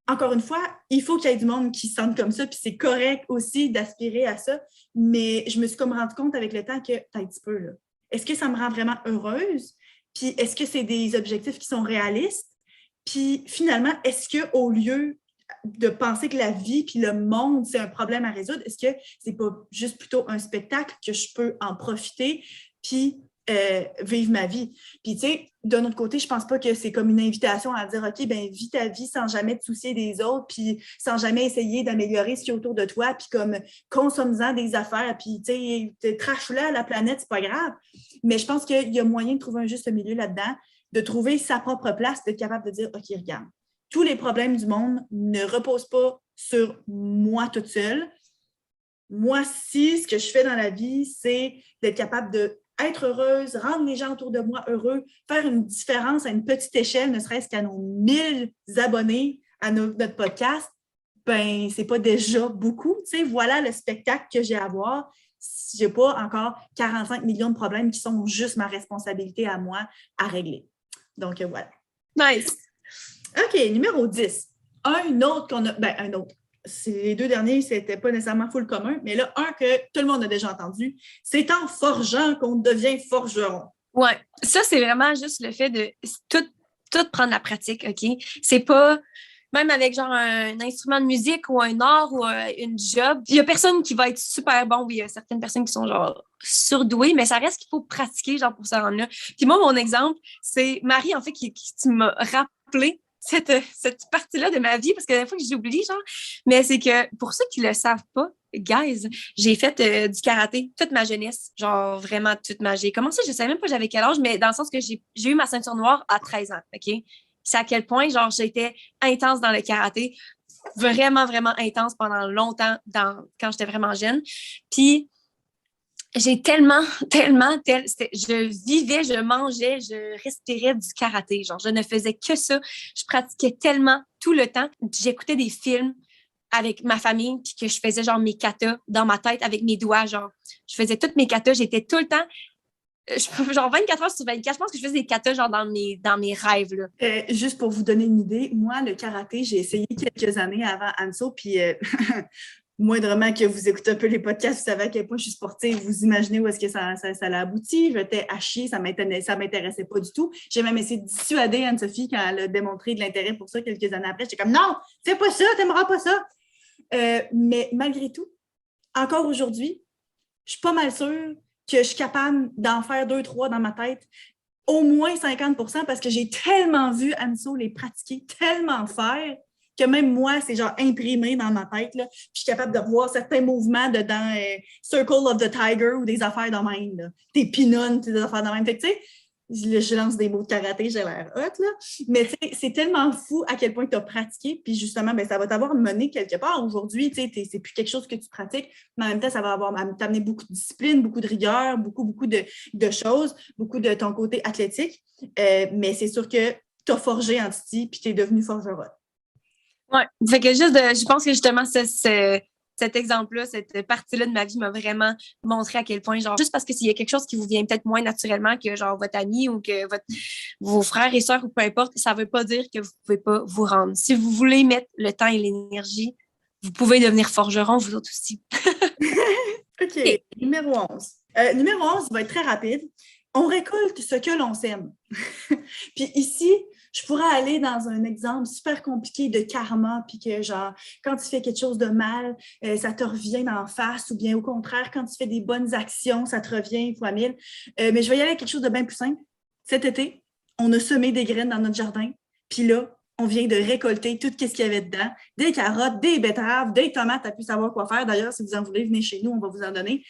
encore une fois, il faut qu'il y ait du monde qui se sente comme ça, puis c'est correct aussi d'aspirer à ça, mais je me suis comme rendu compte avec le temps que, un petit peu, là, est-ce que ça me rend vraiment heureuse? Puis est-ce que c'est des objectifs qui sont réalistes? Puis finalement, est-ce qu'au lieu de penser que la vie puis le monde, c'est un problème à résoudre, est-ce que c'est pas juste plutôt un spectacle que je peux en profiter puis vivre ma vie? Puis tu sais, d'un autre côté, je pense pas que c'est comme une invitation à dire « OK, ben vis ta vie sans jamais te soucier des autres puis sans jamais essayer d'améliorer ce qui est autour de toi puis comme consomme-en des affaires puis tu sais, trache-la à la planète, c'est pas grave. » Mais je pense qu'il y a moyen de trouver un juste milieu là-dedans, de trouver sa propre place, d'être capable de dire « OK, regarde, tous les problèmes du monde ne reposent pas sur moi toute seule. Moi, si ce que je fais dans la vie, c'est d'être capable d'être heureuse, rendre les gens autour de moi heureux, faire une différence à une petite échelle, ne serait-ce qu'à nos 1000 abonnés à notre podcast, ben c'est pas déjà beaucoup. Tu sais, voilà le spectacle que j'ai à voir. Je n'ai pas encore 45 millions de problèmes qui sont juste ma responsabilité à moi à régler. Donc, voilà. Nice. OK, numéro 10. Un autre qu'on a... Ben, un autre. Les deux derniers, c'était pas nécessairement full commun, mais là, un que tout le monde a déjà entendu, c'est en forgeant qu'on devient forgeron. Ouais. Ça, c'est vraiment juste le fait de tout prendre la pratique, OK? C'est pas... Même avec genre un instrument de musique ou un art ou une job, il y a personne qui va être super bon. Oui, il y a certaines personnes qui sont genre surdouées, mais ça reste qu'il faut pratiquer genre pour ça rendre là. Puis moi, mon exemple, c'est Marie, en fait, qui m'a rappelé cette partie-là de ma vie, parce que la fois que j'oublie, genre, mais c'est que pour ceux qui le savent pas, guys, j'ai fait du karaté toute ma jeunesse, genre vraiment toute ma... J'ai commencé, je savais même pas j'avais quel âge, mais dans le sens que j'ai eu ma ceinture noire à 13 ans, OK? C'est à quel point, genre, j'étais intense dans le karaté, vraiment, vraiment intense pendant longtemps quand j'étais vraiment jeune. Puis, j'ai je vivais, je mangeais, je respirais du karaté. Genre, je ne faisais que ça. Je pratiquais tellement tout le temps. J'écoutais des films avec ma famille, puis que je faisais genre mes katas dans ma tête avec mes doigts. Genre, je faisais toutes mes katas. J'étais tout le temps... genre 24 heures sur 24, je pense que je faisais des katas genre dans mes rêves. Là. Juste pour vous donner une idée, moi, le karaté, j'ai essayé quelques années avant Anso, puis moindrement que vous écoutez un peu les podcasts, vous savez à quel point je suis sportive, vous imaginez où est-ce que ça a abouti. J'étais à chier, ça m'intéressait pas du tout. J'ai même essayé de dissuader Anne-Sophie quand elle a démontré de l'intérêt pour ça quelques années après. J'étais comme « Non, fais pas ça, t'aimeras pas ça! » Mais malgré tout, encore aujourd'hui, je suis pas mal sûre que je suis capable d'en faire 2-3 dans ma tête, au moins 50%, parce que j'ai tellement vu Anso les pratiquer, tellement faire, que même moi, c'est genre imprimé dans ma tête. Là. Puis je suis capable de voir certains mouvements dans Circle of the Tiger ou des affaires de même. Là. Des pinones, des affaires de même. Fait que tu sais, je lance des mots de karaté, j'ai l'air hot, là. Mais c'est tellement fou à quel point tu as pratiqué, puis justement, ben, ça va t'avoir mené quelque part. Aujourd'hui, c'est plus quelque chose que tu pratiques, mais en même temps, ça va t'amener beaucoup de discipline, beaucoup de rigueur, beaucoup de choses, beaucoup de ton côté athlétique. Mais c'est sûr que tu as forgé en Titi, puis tu es devenu forgeron. Ouais. Fait que je pense que justement, cet exemple-là, cette partie-là de ma vie m'a vraiment montré à quel point, genre, juste parce que s'il y a quelque chose qui vous vient peut-être moins naturellement que, genre, votre ami ou que vos frères et sœurs ou peu importe, ça veut pas dire que vous pouvez pas vous rendre. Si vous voulez mettre le temps et l'énergie, vous pouvez devenir forgeron, vous autres aussi. OK. Numéro 11. Numéro 11 va être très rapide. On récolte ce que l'on sème. Puis ici, je pourrais aller dans un exemple super compliqué de karma, puis que genre, quand tu fais quelque chose de mal, ça te revient d'en face, ou bien au contraire, quand tu fais des bonnes actions, ça te revient fois 1000. Mais je vais y aller avec quelque chose de bien plus simple. Cet été, on a semé des graines dans notre jardin, puis là, on vient de récolter tout ce qu'il y avait dedans. Des carottes, des betteraves, des tomates, à plus savoir quoi faire. D'ailleurs, si vous en voulez, venez chez nous, on va vous en donner.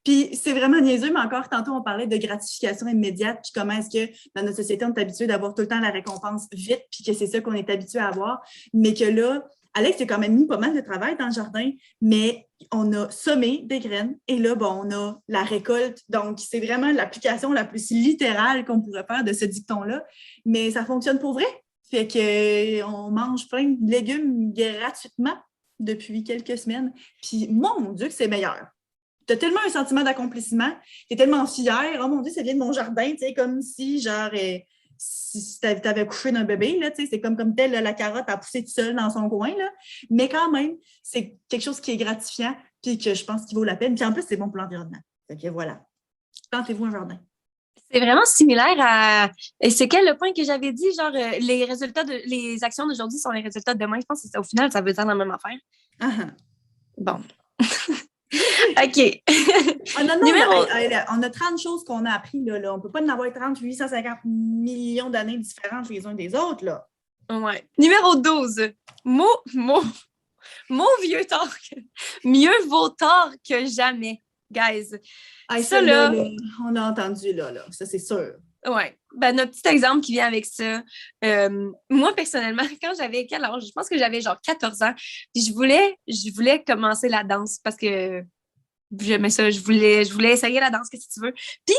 Puis c'est vraiment niaiseux, mais encore tantôt, on parlait de gratification immédiate, puis comment est-ce que dans notre société, on est habitué d'avoir tout le temps la récompense vite, puis que c'est ça qu'on est habitué à avoir. Mais que là, Alex a quand même mis pas mal de travail dans le jardin, mais on a semé des graines et là, bon, on a la récolte. Donc, c'est vraiment l'application la plus littérale qu'on pourrait faire de ce dicton-là. Mais ça fonctionne pour vrai. Fait qu'on mange plein de légumes gratuitement depuis quelques semaines. Puis, mon Dieu, que c'est meilleur. Tu as tellement un sentiment d'accomplissement, tu es tellement fière. Oh mon Dieu, ça vient de mon jardin, tu sais, comme si, genre, si tu avais couché d'un bébé, là, tu sais, c'est comme telle la carotte a poussé toute seule dans son coin, là. Mais quand même, c'est quelque chose qui est gratifiant, puis que je pense qu'il vaut la peine. Puis en plus, c'est bon pour l'environnement. Fait que voilà. Plantez-vous un jardin. C'est vraiment similaire à. Et c'est quel le point que j'avais dit? Genre, les actions d'aujourd'hui sont les résultats de demain. Je pense que au final, ça veut dire la même affaire. Uh-huh. Bon. OK. On a 30 choses qu'on a appris. Là. On ne peut pas en avoir 30, 850 millions d'années différentes les uns des autres. Là. Ouais. Numéro 12. Mot vieux tort. Mieux vaut tard que jamais, guys. Ça, là, on a entendu, là. Ça, c'est sûr. Oui. Ben, notre petit exemple qui vient avec ça. Moi, personnellement, quand j'avais quel âge? Je pense que j'avais genre 14 ans. Puis je voulais commencer la danse parce que j'aimais ça. Je voulais essayer la danse, qu'est-ce que tu veux. Puis,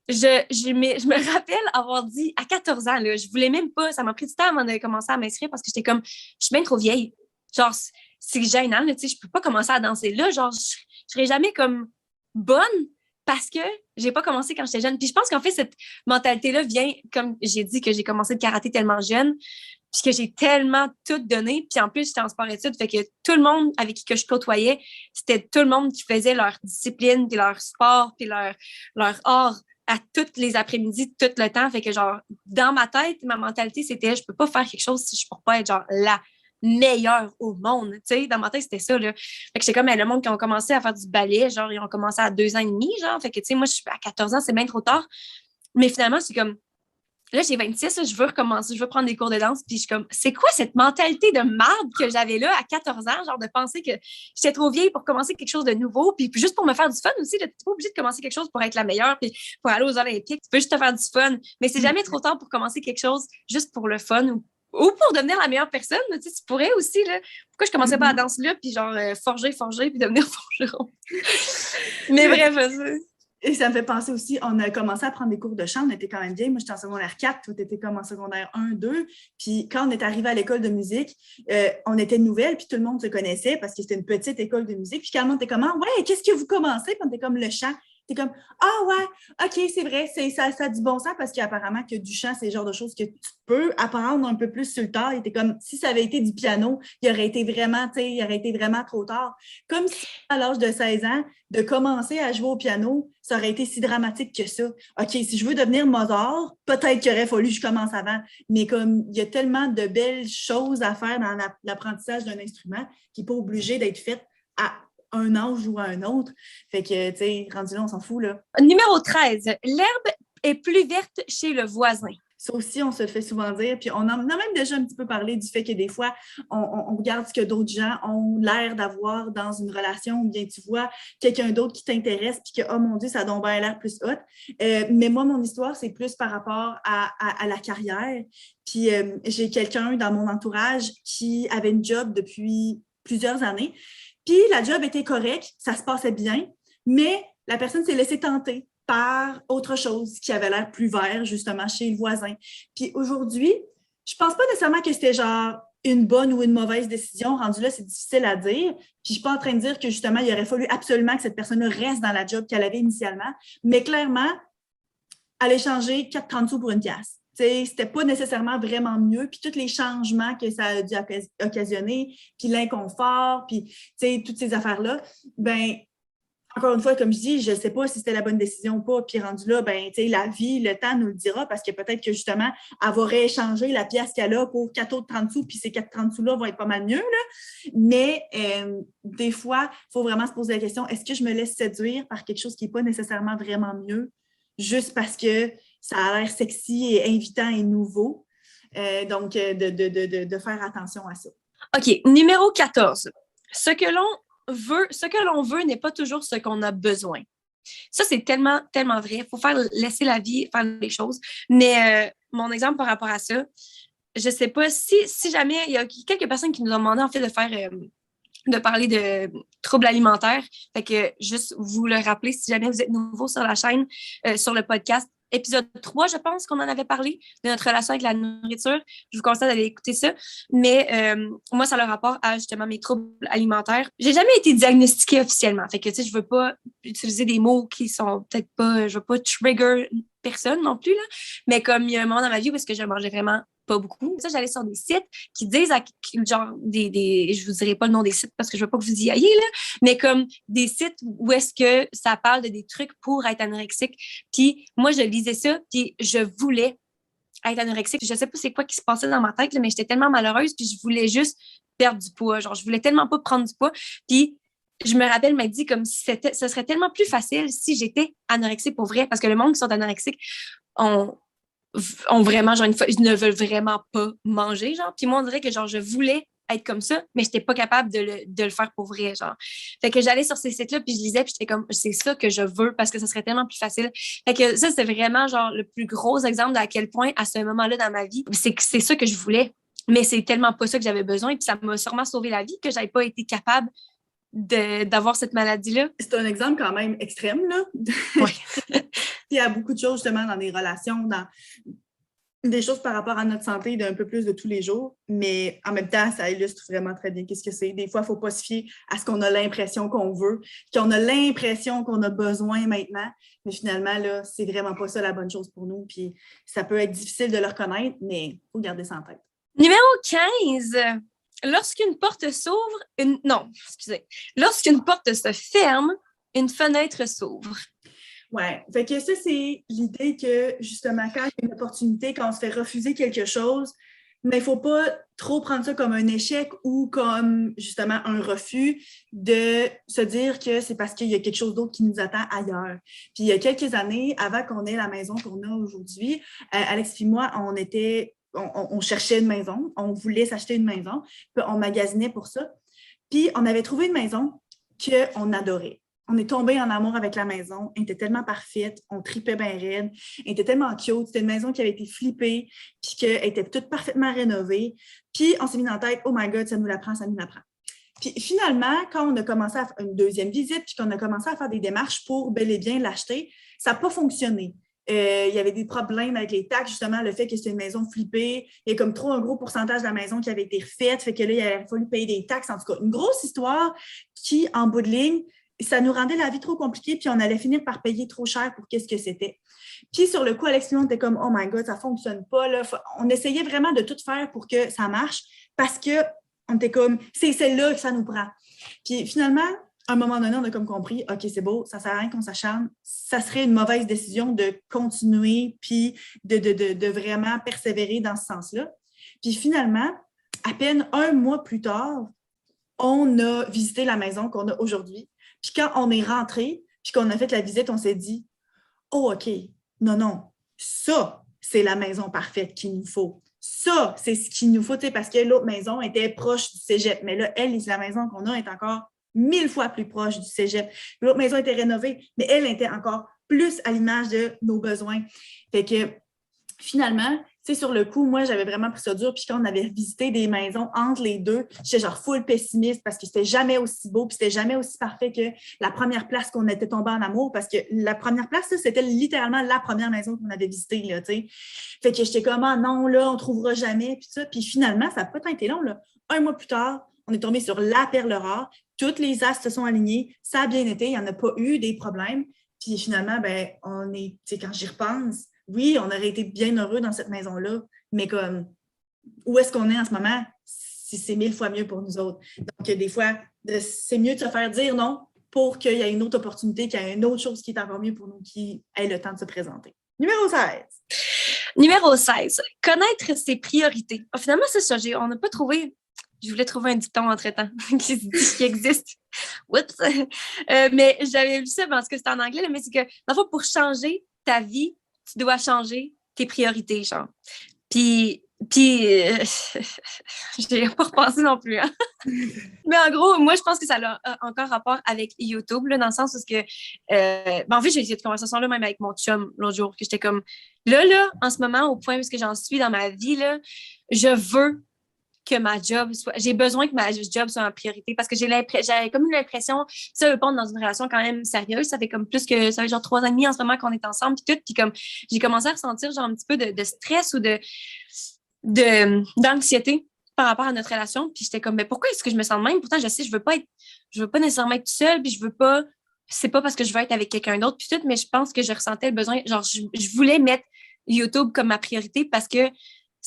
je me rappelle avoir dit à 14 ans, là, je voulais même pas. Ça m'a pris du temps avant de commencer à m'inscrire parce que j'étais comme, je suis bien trop vieille. Genre, c'est gênant, là, tu sais, je peux pas commencer à danser là. Genre, je serais jamais comme bonne parce que j'ai pas commencé quand j'étais jeune. Puis je pense qu'en fait, cette mentalité-là vient, comme j'ai dit, que j'ai commencé le karaté tellement jeune, puis que j'ai tellement tout donné. Puis en plus, j'étais en sport-études, fait que tout le monde avec qui que je côtoyais, c'était tout le monde qui faisait leur discipline, puis leur sport, puis leur art à toutes les après-midi, tout le temps. Fait que genre, dans ma tête, ma mentalité, c'était je peux pas faire quelque chose si je peux pas être genre la meilleure au monde. Tu sais, dans ma tête, c'était ça, là. Fait que j'étais comme, le monde qui ont commencé à faire du ballet, genre, ils ont commencé à 2 ans et demi, genre. Fait que, tu sais, moi, je suis à 14 ans, c'est bien trop tard. Mais finalement, c'est comme, là, j'ai 26, là, je veux recommencer, je veux prendre des cours de danse. Puis je suis comme, c'est quoi cette mentalité de marde que j'avais là à 14 ans, genre de penser que j'étais trop vieille pour commencer quelque chose de nouveau. Puis juste pour me faire du fun aussi, tu n'es pas obligé de commencer quelque chose pour être la meilleure, puis pour aller aux Olympiques. Tu peux juste te faire du fun. Mais c'est jamais trop tard pour commencer quelque chose juste pour le fun ou pour devenir la meilleure personne. Tu sais, tu pourrais aussi, là. Pourquoi je commençais pas à danser là, puis genre forger, puis devenir forgeron? Mais bref, et ça me fait penser aussi, on a commencé à prendre des cours de chant, on était quand même bien. Moi, j'étais en secondaire 4, toi, tu étais comme en secondaire 1, 2. Puis quand on est arrivé à l'école de musique, on était nouvelles, puis tout le monde se connaissait parce que c'était une petite école de musique. Puis quand le monde était comme, ouais, qu'est-ce que vous commencez? Puis on était comme le chant. T'es comme, ouais, OK, c'est vrai, ça a du bon sens parce qu'apparemment que du chant, c'est le genre de choses que tu peux apprendre un peu plus sur le tard. Et t'es comme, si ça avait été du piano, il aurait été vraiment trop tard. Comme si à l'âge de 16 ans, de commencer à jouer au piano, ça aurait été si dramatique que ça. OK, si je veux devenir Mozart, peut-être qu'il aurait fallu que je commence avant. Mais comme il y a tellement de belles choses à faire dans l'apprentissage d'un instrument qui n'est pas obligé d'être fait à un âge ou à un autre. Fait que, tu sais, rendu là, on s'en fout, là. Numéro 13. L'herbe est plus verte chez le voisin. Ça aussi, on se le fait souvent dire. Puis on en a même déjà un petit peu parlé du fait que des fois, on regarde ce que d'autres gens ont l'air d'avoir dans une relation ou bien tu vois quelqu'un d'autre qui t'intéresse puis que, oh mon Dieu, ça a donc bien l'air plus hot. Mais moi, mon histoire, c'est plus par rapport à la carrière. Puis j'ai quelqu'un dans mon entourage qui avait une job depuis plusieurs années. Puis la job était correcte, ça se passait bien, mais la personne s'est laissée tenter par autre chose qui avait l'air plus vert, justement, chez le voisin. Puis aujourd'hui, je pense pas nécessairement que c'était genre une bonne ou une mauvaise décision. Rendu là, c'est difficile à dire. Puis je suis pas en train de dire que justement, il aurait fallu absolument que cette personne-là reste dans la job qu'elle avait initialement, mais clairement, elle a échangé 4,30 sous pour une pièce. C'était pas nécessairement vraiment mieux. Puis tous les changements que ça a dû occasionner, puis l'inconfort, puis toutes ces affaires-là, ben encore une fois, comme je dis, je ne sais pas si c'était la bonne décision ou pas. Puis rendu là, ben la vie, le temps nous le dira parce que peut-être que justement, elle va rééchanger la pièce qu'elle a pour 4 autres 30 sous, puis ces 4,30 sous-là vont être pas mal mieux. Là. Mais des fois, il faut vraiment se poser la question, est-ce que je me laisse séduire par quelque chose qui n'est pas nécessairement vraiment mieux, juste parce que ça a l'air sexy et invitant et nouveau? Donc, de faire attention à ça. OK, numéro 14. Ce que l'on veut n'est pas toujours ce qu'on a besoin. Ça, c'est tellement, tellement vrai. Il faut laisser la vie faire les choses. Mais mon exemple par rapport à ça, je ne sais pas si jamais il y a quelques personnes qui nous ont demandé en fait de parler de troubles alimentaires. Fait que juste vous le rappeler, si jamais vous êtes nouveau sur la chaîne, sur le podcast, épisode 3, je pense qu'on en avait parlé, de notre relation avec la nourriture. Je vous conseille d'aller écouter ça. Mais moi, ça a le rapport à justement mes troubles alimentaires. J'ai jamais été diagnostiquée officiellement. Fait que, tu sais, je veux pas utiliser des mots qui sont peut-être pas... Je veux pas trigger personne non plus, là. Mais comme il y a un moment dans ma vie où est-ce que je mangeais vraiment pas beaucoup. Ça, j'allais sur des sites qui disent, genre, je vous dirai pas le nom des sites parce que je veux pas que vous y ayez, là, mais comme des sites où est-ce que ça parle de des trucs pour être anorexique. Puis moi, je lisais ça, puis je voulais être anorexique. Je sais pas c'est quoi qui se passait dans ma tête, là, mais j'étais tellement malheureuse, puis je voulais juste perdre du poids. Genre, je voulais tellement pas prendre du poids. Puis je me rappelle, m'a dit comme si ce serait tellement plus facile si j'étais anorexique pour vrai, parce que le monde qui sont anorexiques ont vraiment, genre, une fois, ils ne veulent vraiment pas manger, genre. Puis moi, on dirait que, genre, je voulais être comme ça, mais j'étais pas capable de le faire pour vrai, genre. Fait que j'allais sur ces sites-là, puis je lisais, puis j'étais comme, c'est ça que je veux, parce que ça serait tellement plus facile. Fait que ça, c'était vraiment, genre, le plus gros exemple d'à quel point, à ce moment-là dans ma vie, c'est que c'est ça que je voulais. Mais c'est tellement pas ça que j'avais besoin, et puis ça m'a sûrement sauvé la vie que j'avais pas été capable d'avoir cette maladie-là. C'est un exemple quand même extrême, là. Oui. Il y a beaucoup de choses, justement, dans les relations, dans des choses par rapport à notre santé d'un peu plus de tous les jours, mais en même temps, ça illustre vraiment très bien qu'est-ce que c'est. Des fois, il ne faut pas se fier à ce qu'on a l'impression qu'on veut, qu'on a l'impression qu'on a besoin maintenant, mais finalement, là, c'est vraiment pas ça la bonne chose pour nous, puis ça peut être difficile de le reconnaître, mais il faut garder ça en tête. Numéro 15. Lorsqu'une porte s'ouvre, lorsqu'une porte se ferme, une fenêtre s'ouvre. Oui, fait que ça, c'est l'idée que, justement, quand il y a une opportunité, quand on se fait refuser quelque chose, mais il ne faut pas trop prendre ça comme un échec ou comme, justement, un refus de se dire que c'est parce qu'il y a quelque chose d'autre qui nous attend ailleurs. Puis il y a quelques années, avant qu'on ait la maison qu'on a aujourd'hui, Alex et moi, on cherchait une maison, on voulait s'acheter une maison, puis on magasinait pour ça. Puis on avait trouvé une maison qu'on adorait. On est tombé en amour avec la maison. Elle était tellement parfaite. On tripait bien raide. Elle était tellement cute. C'était une maison qui avait été flippée puis qu'elle était toute parfaitement rénovée. Puis on s'est mis dans la tête, « Oh my God, ça nous l'apprend, ça nous l'apprend. » Puis finalement, quand on a commencé à faire une deuxième visite puis qu'on a commencé à faire des démarches pour bel et bien l'acheter, ça n'a pas fonctionné. Il y avait des problèmes avec les taxes, justement, le fait que c'était une maison flippée. Il y a comme trop un gros pourcentage de la maison qui avait été refaite. Fait que là, il a fallu payer des taxes. En tout cas, une grosse histoire qui, en bout de ligne, ça nous rendait la vie trop compliquée, puis on allait finir par payer trop cher pour qu'est-ce que c'était. Puis sur le coup, Alex et moi, on était comme « Oh my God, ça ne fonctionne pas. » On essayait vraiment de tout faire pour que ça marche parce qu'on était comme « C'est celle-là que ça nous prend. » Puis finalement, à un moment donné, on a comme compris « OK, c'est beau, ça ne sert à rien qu'on s'acharne. Ça serait une mauvaise décision de continuer puis de vraiment persévérer dans ce sens-là. » Puis finalement, à peine un mois plus tard, on a visité la maison qu'on a aujourd'hui. Puis quand on est rentré, puis qu'on a fait la visite, on s'est dit « Oh, OK, non, ça, c'est la maison parfaite qu'il nous faut. Ça, c'est ce qu'il nous faut, parce que l'autre maison était proche du cégep. Mais là, la maison qu'on a est encore 1000 fois plus proche du cégep. L'autre maison était rénovée, mais elle était encore plus à l'image de nos besoins. Fait que finalement, tu sais, sur le coup, moi, j'avais vraiment pris ça dur. Puis quand on avait visité des maisons entre les deux, j'étais genre full pessimiste parce que c'était jamais aussi beau, puis c'était jamais aussi parfait que la première place qu'on était tombé en amour. Parce que la première place, ça, c'était littéralement la première maison qu'on avait visitée, là, tu sais. Fait que j'étais comme, ah non, là, on trouvera jamais, puis ça. Puis finalement, ça n'a pas été long, là. Un mois plus tard, on est tombé sur la perle rare. Toutes les astres se sont alignés. Ça a bien été. Il n'y en a pas eu des problèmes. Puis finalement, ben, tu sais, quand j'y repense, oui, on aurait été bien heureux dans cette maison-là, mais comme, où est-ce qu'on est en ce moment? C'est 1000 fois mieux pour nous autres. Donc, des fois, c'est mieux de se faire dire non pour qu'il y ait une autre opportunité, qu'il y ait une autre chose qui est encore mieux pour nous, qui ait le temps de se présenter. Numéro 16. Numéro 16. Connaître ses priorités. Oh, finalement, c'est ça. On n'a pas trouvé... Je voulais trouver un dicton entre-temps qui existe. Oups! Mais j'avais lu ça parce que c'était en anglais, mais c'est que, dans le fond, pour changer ta vie, tu dois changer tes priorités, genre. Puis Puis, j'ai pas repensé non plus. Hein? Mais en gros, moi, je pense que ça a encore rapport avec YouTube, là, dans le sens où en fait, j'ai eu cette conversation-là même avec mon chum l'autre jour, que j'étais comme, là, en ce moment, au point où j'en suis dans ma vie, là, je veux que ma job soit... J'ai besoin que ma job soit en priorité parce que j'avais comme eu l'impression, ça, veut pas dans une relation quand même sérieuse, ça fait comme plus que... Ça fait genre 3 ans et demi en ce moment qu'on est ensemble, puis tout, puis comme j'ai commencé à ressentir genre un petit peu de stress ou d'anxiété par rapport à notre relation, puis j'étais comme, mais pourquoi est-ce que je me sens de même? Pourtant, je sais, je veux pas nécessairement être seule, puis c'est pas parce que je veux être avec quelqu'un d'autre, puis tout, mais je pense que je ressentais le besoin, genre, je voulais mettre YouTube comme ma priorité parce que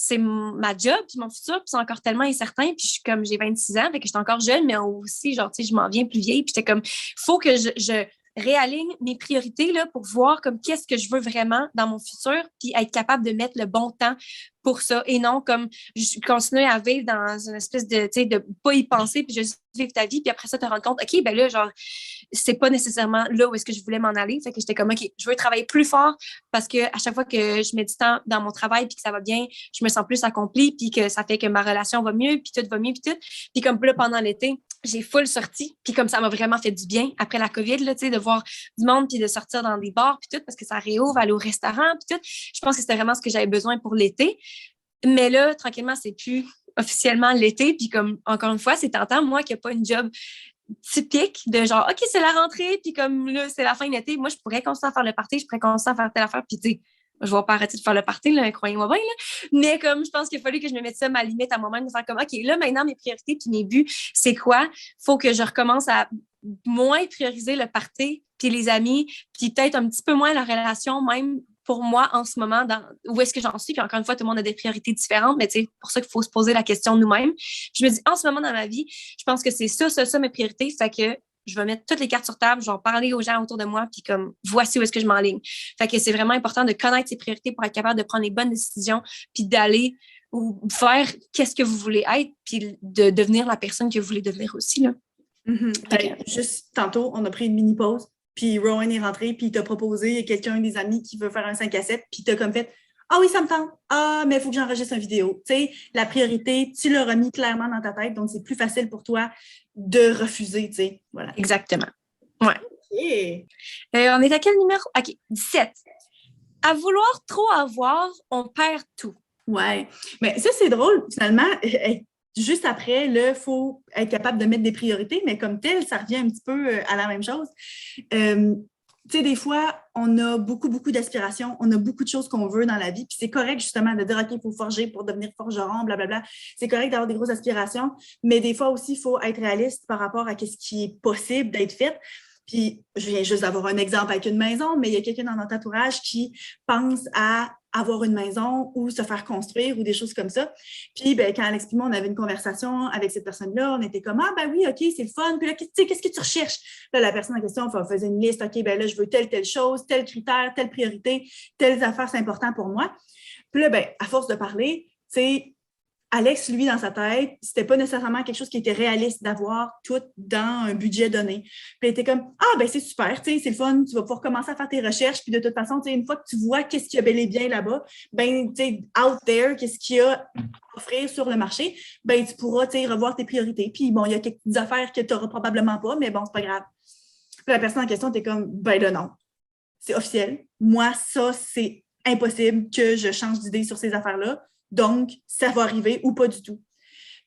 c'est ma job, puis mon futur, puis c'est encore tellement incertain, puis j'ai 26 ans, fait que j'étais encore jeune, mais aussi, genre, tu sais, je m'en viens plus vieille, puis j'étais comme, faut que je réaligne mes priorités, là, pour voir comme qu'est-ce que je veux vraiment dans mon futur, puis être capable de mettre le bon temps pour ça, et non comme je continue à vivre dans une espèce de, tu sais, de pas y penser, puis juste vivre ta vie, puis après ça, te rendre compte, OK, ben là, genre, c'est pas nécessairement là où est-ce que je voulais m'en aller, fait que j'étais comme, OK, je veux travailler plus fort, parce que à chaque fois que je mets du temps dans mon travail, puis que ça va bien, je me sens plus accomplie, puis que ça fait que ma relation va mieux, puis tout va mieux, puis tout, puis comme là, pendant l'été, j'ai full sorti, puis comme ça m'a vraiment fait du bien après la COVID, là, tu sais, de voir du monde, puis de sortir dans des bars, puis tout, parce que ça réouvre, aller au restaurant, puis tout. Je pense que c'était vraiment ce que j'avais besoin pour l'été. Mais là, tranquillement, c'est plus officiellement l'été, puis comme, encore une fois, c'est tentant, moi, qui n'ai pas une job typique de genre, OK, c'est la rentrée, puis comme là, c'est la fin de l'été, moi, je pourrais continuer à faire le party, je pourrais continuer à faire telle affaire, puis tu sais, je vais pas arrêter de faire le party, là, croyez-moi bien, là. Mais comme je pense qu'il a fallu que je me mette ça ma limite à moi-même, de faire comme, OK, là, maintenant, mes priorités puis mes buts, c'est quoi? Faut que je recommence à moins prioriser le party puis les amis, puis peut-être un petit peu moins la relation, même pour moi, en ce moment, où est-ce que j'en suis? Puis encore une fois, tout le monde a des priorités différentes, mais tu sais, pour ça qu'il faut se poser la question nous-mêmes. Je me dis, en ce moment dans ma vie, je pense que c'est ça, mes priorités. Fait que je vais mettre toutes les cartes sur table, je vais en parler aux gens autour de moi, puis comme, voici où est-ce que je m'enligne. Fait que c'est vraiment important de connaître ses priorités pour être capable de prendre les bonnes décisions, puis d'aller ou faire qu'est-ce que vous voulez être, puis de devenir la personne que vous voulez devenir aussi, là. Juste tantôt, on a pris une mini-pause, puis Rowan est rentré, puis il t'a proposé quelqu'un des amis qui veut faire un 5 à 7, puis t'as comme fait « Ah oui, ça me tente. Ah, mais il faut que j'enregistre une vidéo. » Tu sais, la priorité, tu l'as remis clairement dans ta tête, donc c'est plus facile pour toi de refuser, tu sais. Voilà. Exactement. Ouais. Okay. On est à quel numéro? OK, 17. À vouloir trop avoir, on perd tout. Ouais. Mais ça, c'est drôle, finalement. Juste après, il faut être capable de mettre des priorités, mais comme tel, ça revient un petit peu à la même chose. Tu sais, des fois, on a beaucoup d'aspirations, on a beaucoup de choses qu'on veut dans la vie, puis c'est correct, justement, de dire, OK, il faut forger pour devenir forgeron, blablabla. C'est correct d'avoir des grosses aspirations, mais des fois aussi, il faut être réaliste par rapport à ce qui est possible d'être fait. Puis, je viens juste d'avoir un exemple avec une maison, mais il y a quelqu'un dans notre entourage qui pense à avoir une maison ou se faire construire ou des choses comme ça. Puis, ben, quand Alex et moi, on avait une conversation avec cette personne-là, on était comme « Ah, ben oui, OK, c'est le fun. Puis là, qu'est-ce que tu recherches? » Là, la personne en question faisait une liste. « OK, ben là, je veux telle chose, tel critère, telle priorité, telles affaires, c'est important pour moi. » Puis là, ben, à force de parler, tu sais, Alex, lui, dans sa tête, c'était pas nécessairement quelque chose qui était réaliste d'avoir tout dans un budget donné. Puis il était comme « Ah, ben c'est super, tu sais, c'est le fun, tu vas pouvoir commencer à faire tes recherches, puis de toute façon, tu sais, une fois que tu vois qu'est-ce qu'il y a bel et bien là-bas, ben, tu sais, out there, qu'est-ce qu'il y a à offrir sur le marché, ben, tu pourras, tu sais, revoir tes priorités. Puis bon, il y a quelques affaires que tu n'auras probablement pas, mais bon, c'est pas grave. » Puis la personne en question était comme « Ben là, non, c'est officiel. Moi, ça, c'est impossible que je change d'idée sur ces affaires-là. Donc, ça va arriver ou pas du tout. »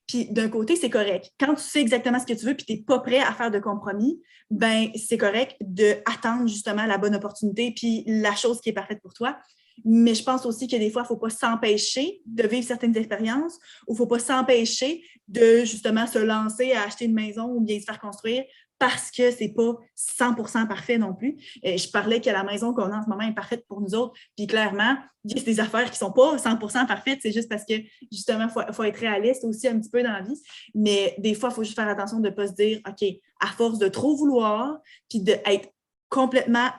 Puis, d'un côté, c'est correct. Quand tu sais exactement ce que tu veux puis tu n'es pas prêt à faire de compromis, ben c'est correct d'attendre justement la bonne opportunité puis la chose qui est parfaite pour toi. Mais je pense aussi que des fois, il ne faut pas s'empêcher de vivre certaines expériences ou il ne faut pas s'empêcher de justement se lancer à acheter une maison ou bien se faire construire parce que ce n'est pas 100% parfait non plus. Je parlais que la maison qu'on a en ce moment est parfaite pour nous autres, puis clairement, il y a des affaires qui ne sont pas 100% parfaites, c'est juste parce que, justement, il faut être réaliste aussi un petit peu dans la vie, mais des fois, il faut juste faire attention de ne pas se dire, OK, à force de trop vouloir, puis d'être complètement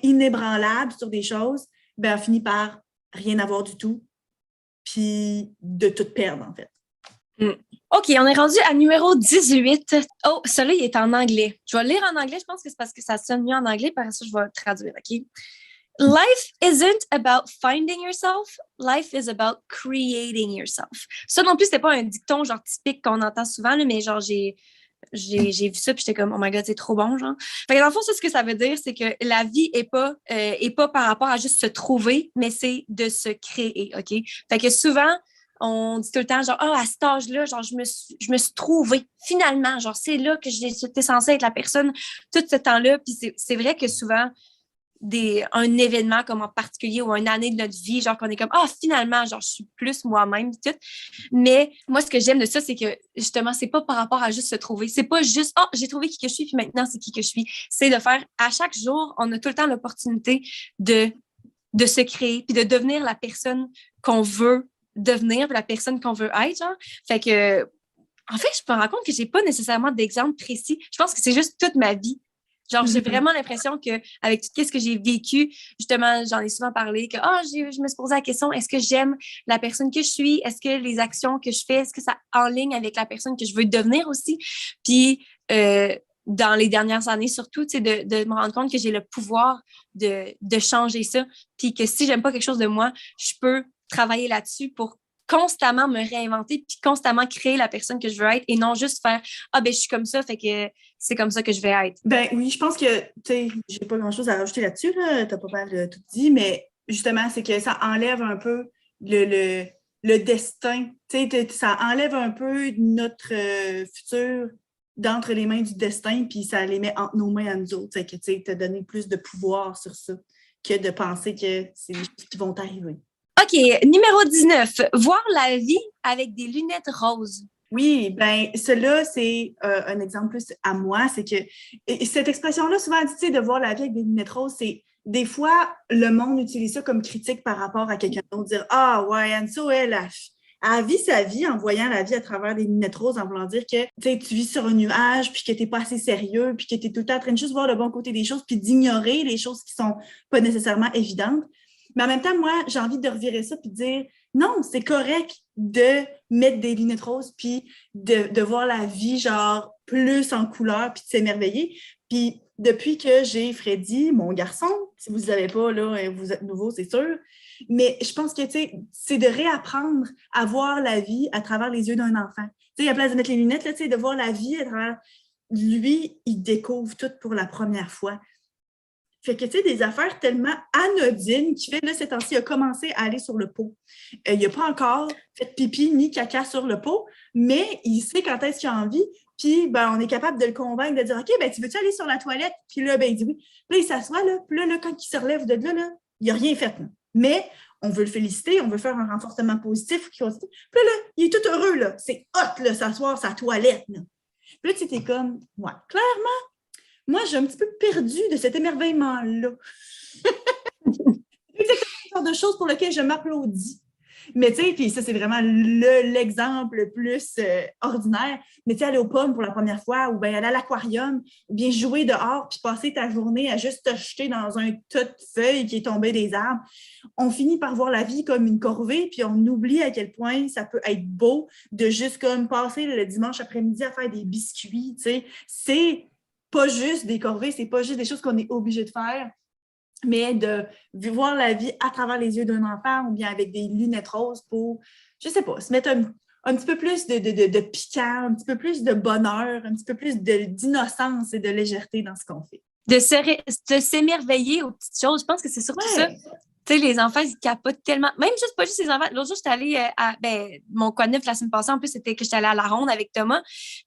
inébranlable sur des choses, ben, on finit par rien avoir du tout, puis de tout perdre, en fait. OK, on est rendu à numéro 18. Oh, celui-là, il est en anglais. Je vais le lire en anglais. Je pense que c'est parce que ça sonne mieux en anglais. Par ça, je vais le traduire, OK? Life isn't about finding yourself, life is about creating yourself. Ça non plus, c'était pas un dicton genre typique qu'on entend souvent, là, mais genre j'ai vu ça puis j'étais comme oh my god, c'est trop bon, genre. Fait que dans le fond, ça, ce que ça veut dire, c'est que la vie est pas par rapport à juste se trouver, mais c'est de se créer, OK? Fait que souvent, on dit tout le temps, genre, à cet âge-là, genre, je me suis trouvée, finalement, genre, c'est là que j'étais censée être la personne tout ce temps-là. Puis c'est vrai que souvent, un événement comme en particulier ou une année de notre vie, genre qu'on est comme finalement, genre je suis plus moi-même tout. Mais moi, ce que j'aime de ça, c'est que justement, c'est pas par rapport à juste se trouver. C'est pas juste j'ai trouvé qui que je suis, puis maintenant c'est qui que je suis. C'est de faire à chaque jour, on a tout le temps l'opportunité de se créer, puis de devenir la personne qu'on veut devenir, puis la personne qu'on veut être, genre. Fait que en fait, je me rends compte que j'ai pas nécessairement d'exemple précis. Je pense que c'est juste toute ma vie. Genre, j'ai vraiment l'impression qu'avec tout ce que j'ai vécu, justement, j'en ai souvent parlé, que je me suis posé la question, est-ce que j'aime la personne que je suis? Est-ce que les actions que je fais, est-ce que ça en ligne avec la personne que je veux devenir aussi? Puis, dans les dernières années, surtout, tu sais, de me rendre compte que j'ai le pouvoir de changer ça. Puis que si j'aime pas quelque chose de moi, je peux travailler là-dessus pour constamment me réinventer puis constamment créer la personne que je veux être et non juste faire je suis comme ça, fait que c'est comme ça que je vais être. Ben oui, je pense que, tu sais, j'ai pas grand-chose à rajouter là-dessus, là. T'as pas mal tout dit, mais justement, c'est que ça enlève un peu le destin. Tu sais, ça enlève un peu notre futur d'entre les mains du destin, puis ça les met entre nos mains à nous autres. Que, tu sais, t'as donné plus de pouvoir sur ça que de penser que c'est des choses qui vont arriver. OK, numéro 19. Voir la vie avec des lunettes roses. Oui, bien, cela, c'est un exemple plus à moi. C'est que cette expression-là, souvent, tu sais, de voir la vie avec des lunettes roses, c'est des fois, le monde utilise ça comme critique par rapport à quelqu'un d'autre. Dire ouais, Anso, elle vit sa vie en voyant la vie à travers des lunettes roses, en voulant dire que tu vis sur un nuage, puis que tu n'es pas assez sérieux, puis que tu es tout le temps en train de juste voir le bon côté des choses, puis d'ignorer les choses qui sont pas nécessairement évidentes. Mais en même temps, moi, j'ai envie de revirer ça puis de dire non, c'est correct de mettre des lunettes roses puis de voir la vie genre plus en couleur puis de s'émerveiller. Puis depuis que j'ai Freddy, mon garçon, si vous ne savez pas, là, vous êtes nouveau, c'est sûr, mais je pense que c'est de réapprendre à voir la vie à travers les yeux d'un enfant. Tu sais, à la place de mettre les lunettes, là, de voir la vie à travers lui, il découvre tout pour la première fois. Fait que, tu sais, des affaires tellement anodines qui fait, là, ces temps-ci, il a commencé à aller sur le pot. Il n'a pas encore fait pipi ni caca sur le pot, mais il sait quand est-ce qu'il a envie. Puis, ben, on est capable de le convaincre, de dire, OK, ben, tu veux-tu aller sur la toilette? Puis là, ben, il dit oui. Puis là, il s'assoit, là. Puis là, quand il se relève de là, il n'a rien fait. Là. Mais on veut le féliciter, on veut faire un renforcement positif. Puis là, il est tout heureux, là. C'est hot, là, s'asseoir sa toilette, là. Puis là, tu étais comme, ouais, clairement, moi, j'ai un petit peu perdu de cet émerveillement-là. C'est exactement le genre de choses pour lesquelles je m'applaudis. Mais tu sais, puis ça, c'est vraiment l'exemple le plus ordinaire. Mais tu sais, aller aux pommes pour la première fois, ou bien aller à l'aquarium, ou bien jouer dehors, puis passer ta journée à juste te jeter dans un tas de feuilles qui est tombé des arbres. On finit par voir la vie comme une corvée, puis on oublie à quel point ça peut être beau de juste comme passer le dimanche après-midi à faire des biscuits, tu sais. C'est pas juste des corvées, c'est pas juste des choses qu'on est obligé de faire, mais de voir la vie à travers les yeux d'un enfant ou bien avec des lunettes roses pour, je sais pas, se mettre un petit peu plus de piquant, un petit peu plus de bonheur, un petit peu plus d'innocence et de légèreté dans ce qu'on fait. De s'émerveiller aux petites choses. Je pense que c'est surtout ça. Tu sais, les enfants, ils capotent tellement. Même juste, pas juste les enfants. L'autre jour, j'étais allée mon quoi de neuf la semaine passée, en plus, c'était que j'étais allée à la ronde avec Thomas.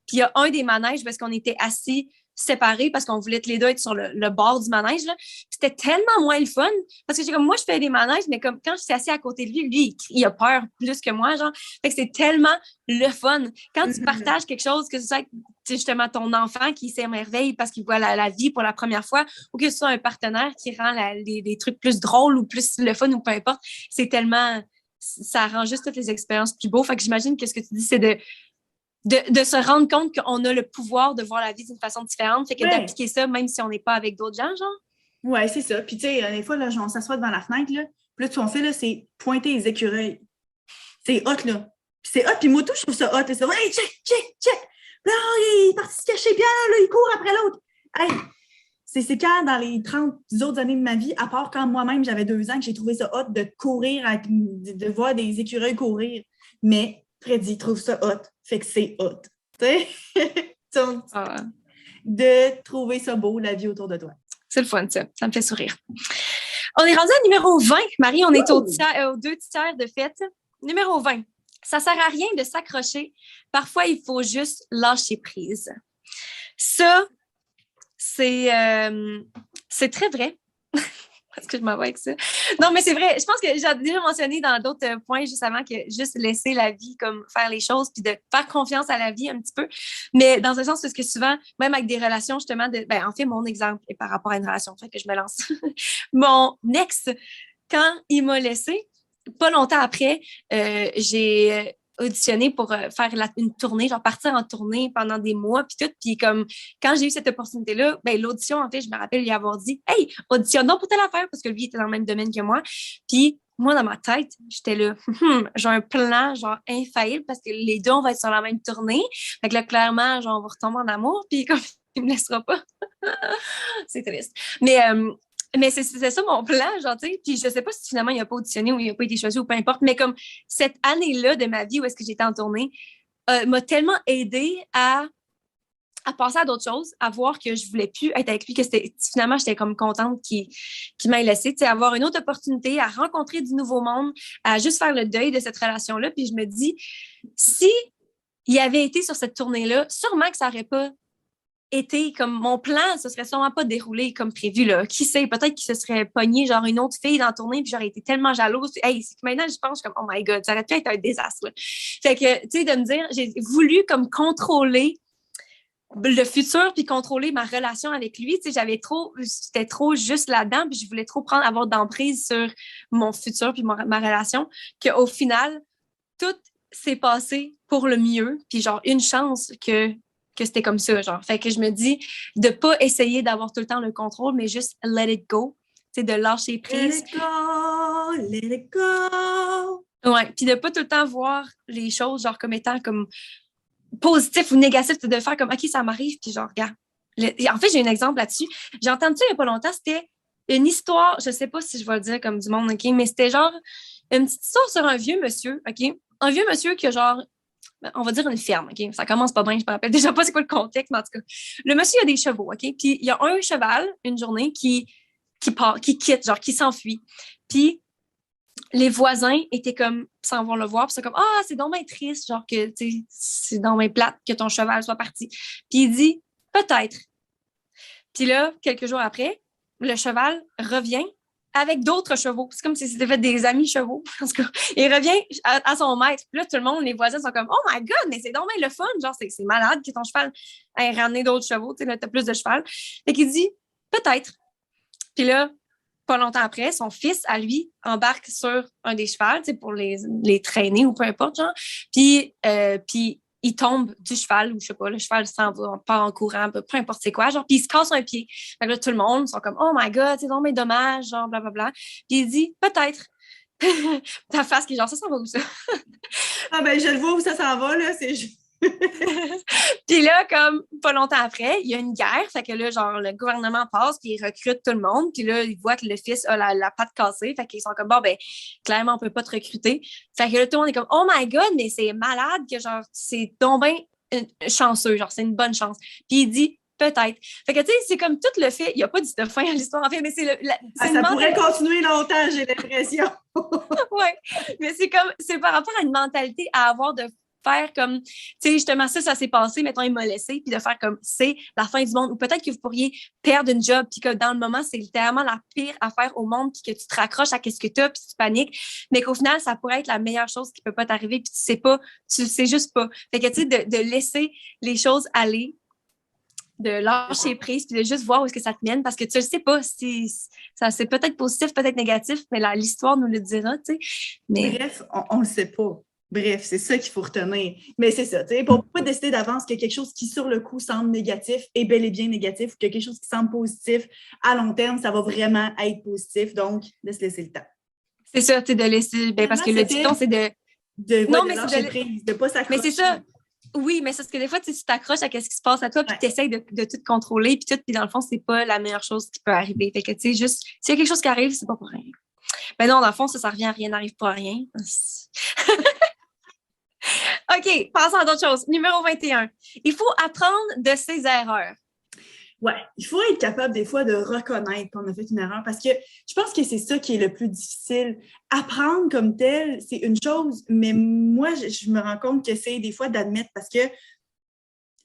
Puis il y a un des manèges parce qu'on était assis séparés parce qu'on voulait tous les deux être sur le bord du manège. Là. C'était tellement moins le fun parce que moi, je fais des manèges, mais comme quand je suis assis à côté de lui, il a peur plus que moi. Genre. Fait que c'est tellement le fun. Quand tu partages quelque chose, que ce soit justement ton enfant qui s'émerveille parce qu'il voit la vie pour la première fois ou que ce soit un partenaire qui rend les trucs plus drôles ou plus le fun ou peu importe, c'est tellement... Ça rend juste toutes les expériences plus beaux. Fait que j'imagine que ce que tu dis, c'est de se rendre compte qu'on a le pouvoir de voir la vie d'une façon différente, fait que d'appliquer ça même si on n'est pas avec d'autres gens, genre. Ouais, c'est ça. Puis tu sais, des fois, là, on s'assoit devant la fenêtre, là, puis là, tout ce qu'on fait, là, c'est pointer les écureuils. C'est hot, là. Puis c'est hot, puis moi, tout, je trouve ça hot. C'est hey, check! Là, il est parti se cacher bien, là, il court après l'autre. Hey! C'est quand, dans les 30 autres années de ma vie, à part quand moi-même, j'avais 2 ans, que j'ai trouvé ça hot de courir, de voir des écureuils courir. Mais Freddy trouve ça hot, fait que c'est hot. Tu sais? Donc, de trouver ça beau, la vie autour de toi. C'est le fun, ça. Ça me fait sourire. On est rendu à numéro 20. Marie, on est aux 2 tiers de fête. Numéro 20. Ça sert à rien de s'accrocher. Parfois, il faut juste lâcher prise. Ça, c'est très vrai. Est-ce que je m'en vais avec ça? Non, mais c'est vrai. Je pense que j'ai déjà mentionné dans d'autres points juste avant que juste laisser la vie comme faire les choses puis de faire confiance à la vie un petit peu. Mais dans un sens, parce que souvent, même avec des relations, justement, en fait, mon exemple est par rapport à une relation, fait que je me lance. Mon ex, quand il m'a laissé, pas longtemps après, j'ai auditionné pour faire une tournée, genre partir en tournée pendant des mois, puis tout. Puis comme, quand j'ai eu cette opportunité-là, l'audition, en fait, je me rappelle lui avoir dit « Hey, auditionnons pour telle affaire », parce que lui était dans le même domaine que moi. Puis moi, dans ma tête, j'étais là, j'ai un plan, genre, infaillible, parce que les deux, on va être sur la même tournée. Fait que là, clairement, genre, on va retomber en amour, puis comme, il me laissera pas. C'est triste. Mais c'est ça mon plan, genre, tu sais. Puis je sais pas si finalement il n'a pas auditionné ou il n'a pas été choisi ou peu importe, mais comme cette année-là de ma vie où est-ce que j'étais en tournée m'a tellement aidée à passer à d'autres choses, à voir que je voulais plus être avec lui, que finalement j'étais comme contente qu'il m'ait laissé, tu sais, avoir une autre opportunité, à rencontrer du nouveau monde, à juste faire le deuil de cette relation-là. Puis je me dis, si il avait été sur cette tournée-là, sûrement que ça n'aurait pas été comme mon plan, ça serait sûrement pas déroulé comme prévu, là. Qui sait, peut-être qu'il se serait pogné genre une autre fille dans la tournée puis j'aurais été tellement jalouse. Hey, c'est que maintenant je pense comme oh my god, ça aurait pu être un désastre, là. Fait que, tu sais, de me dire, j'ai voulu comme contrôler le futur puis contrôler ma relation avec lui, tu sais, j'étais trop juste là-dedans puis je voulais trop avoir d'emprise sur mon futur puis ma relation qu'au final, tout s'est passé pour le mieux puis genre une chance que c'était comme ça, genre. Fait que je me dis de pas essayer d'avoir tout le temps le contrôle, mais juste let it go, tu sais, de lâcher prise. Let it go. Ouais, puis de pas tout le temps voir les choses, genre, comme étant comme positif ou négatif, de faire comme, OK, ça m'arrive, puis genre, regarde. En fait, j'ai un exemple là-dessus. J'ai entendu ça il y a pas longtemps, c'était une histoire, je sais pas si je vais le dire comme du monde, OK, mais c'était genre une petite histoire sur un vieux monsieur, OK? Un vieux monsieur qui a genre on va dire une ferme, OK? Ça commence pas bien, je me rappelle déjà pas c'est quoi le contexte, mais en tout cas, le monsieur a des chevaux, OK? Puis il y a un cheval, une journée, qui quitte, genre, qui s'enfuit. Puis les voisins étaient comme, sans vont le voir, puis c'est comme, ah, c'est donc bien triste, genre que, tu sais, c'est donc bien plate que ton cheval soit parti. Puis il dit, peut-être. Puis là, quelques jours après, le cheval revient avec d'autres chevaux. C'est comme si c'était fait des amis chevaux. En tout cas, il revient à son maître. Puis là, tout le monde, les voisins sont comme « Oh my God, mais c'est donc bien le fun! Genre, c'est malade que ton cheval ait ramené d'autres chevaux. Tu sais, là, t'as plus de cheval. » Fait qu'il dit « Peut-être. » Puis là, pas longtemps après, son fils, à lui, embarque sur un des chevals, tu sais, pour les traîner ou peu importe, genre. Puis il tombe du cheval, ou je sais pas, le cheval s'en va, part en courant, peu importe c'est quoi, genre, puis il se casse un pied. Fait que là, tout le monde sont comme, oh my God, c'est donc bien dommage, genre, blablabla. Puis il dit, peut-être. Ta face qui est genre, ça s'en va où ça? Ah ben, je le vois où ça s'en va, là, c'est juste. Puis là, comme pas longtemps après, il y a une guerre, fait que là, genre, le gouvernement passe, puis il recrute tout le monde, puis là, il voit que le fils a la patte cassée, fait qu'ils sont comme, bon, ben, clairement, on peut pas te recruter. Fait que là, tout le monde est comme, oh my God, mais c'est malade que, genre, c'est donc bien chanceux, genre, c'est une bonne chance. Puis il dit, peut-être. Fait que, tu sais, c'est comme tout le fait, il n'y a pas de fin à l'histoire, en fait, mais c'est ça pourrait continuer longtemps, j'ai l'impression. Ouais, mais c'est par rapport à une mentalité à avoir de faire comme, tu sais, justement, ça s'est passé, mettons, il m'a laissé, puis de faire comme, c'est la fin du monde, ou peut-être que vous pourriez perdre une job, puis que dans le moment, c'est littéralement la pire affaire au monde, puis que tu te raccroches à qu'est-ce que tu as, puis tu paniques, mais qu'au final, ça pourrait être la meilleure chose qui peut pas t'arriver, puis tu sais pas, tu sais juste pas. Fait que, tu sais, de laisser les choses aller, de lâcher prise, puis de juste voir où est-ce que ça te mène, parce que tu ne sais pas si ça c'est peut-être positif, peut-être négatif, mais l'histoire nous le dira, tu sais. Mais... Bref, on ne le sait pas. Bref, c'est ça qu'il faut retenir. Mais c'est ça, tu sais, pour ne pas décider d'avance que quelque chose qui, sur le coup, semble négatif est bel et bien négatif, ou que quelque chose qui semble positif, à long terme, ça va vraiment être positif. Donc, de se laisser le temps. C'est ça, tu sais, de laisser... Ben, parce que le dicton, c'est de... Non, mais c'est de lâcher prise, de ne pas s'accrocher. Mais c'est ça. Oui, mais c'est parce que des fois, tu t'accroches à ce qui se passe à toi, puis tu essaies de tout contrôler, puis dans le fond, c'est pas la meilleure chose qui peut arriver. Fait que, tu sais, juste, s'il y a quelque chose qui arrive, c'est pas pour rien. Ben non, dans le fond, ça revient à rien n'arrive pas à rien. OK, passons à d'autres choses. Numéro 21. Il faut apprendre de ses erreurs. Ouais, il faut être capable des fois de reconnaître qu'on a fait une erreur parce que je pense que c'est ça qui est le plus difficile. Apprendre comme tel, c'est une chose, mais moi, je me rends compte que c'est des fois d'admettre parce que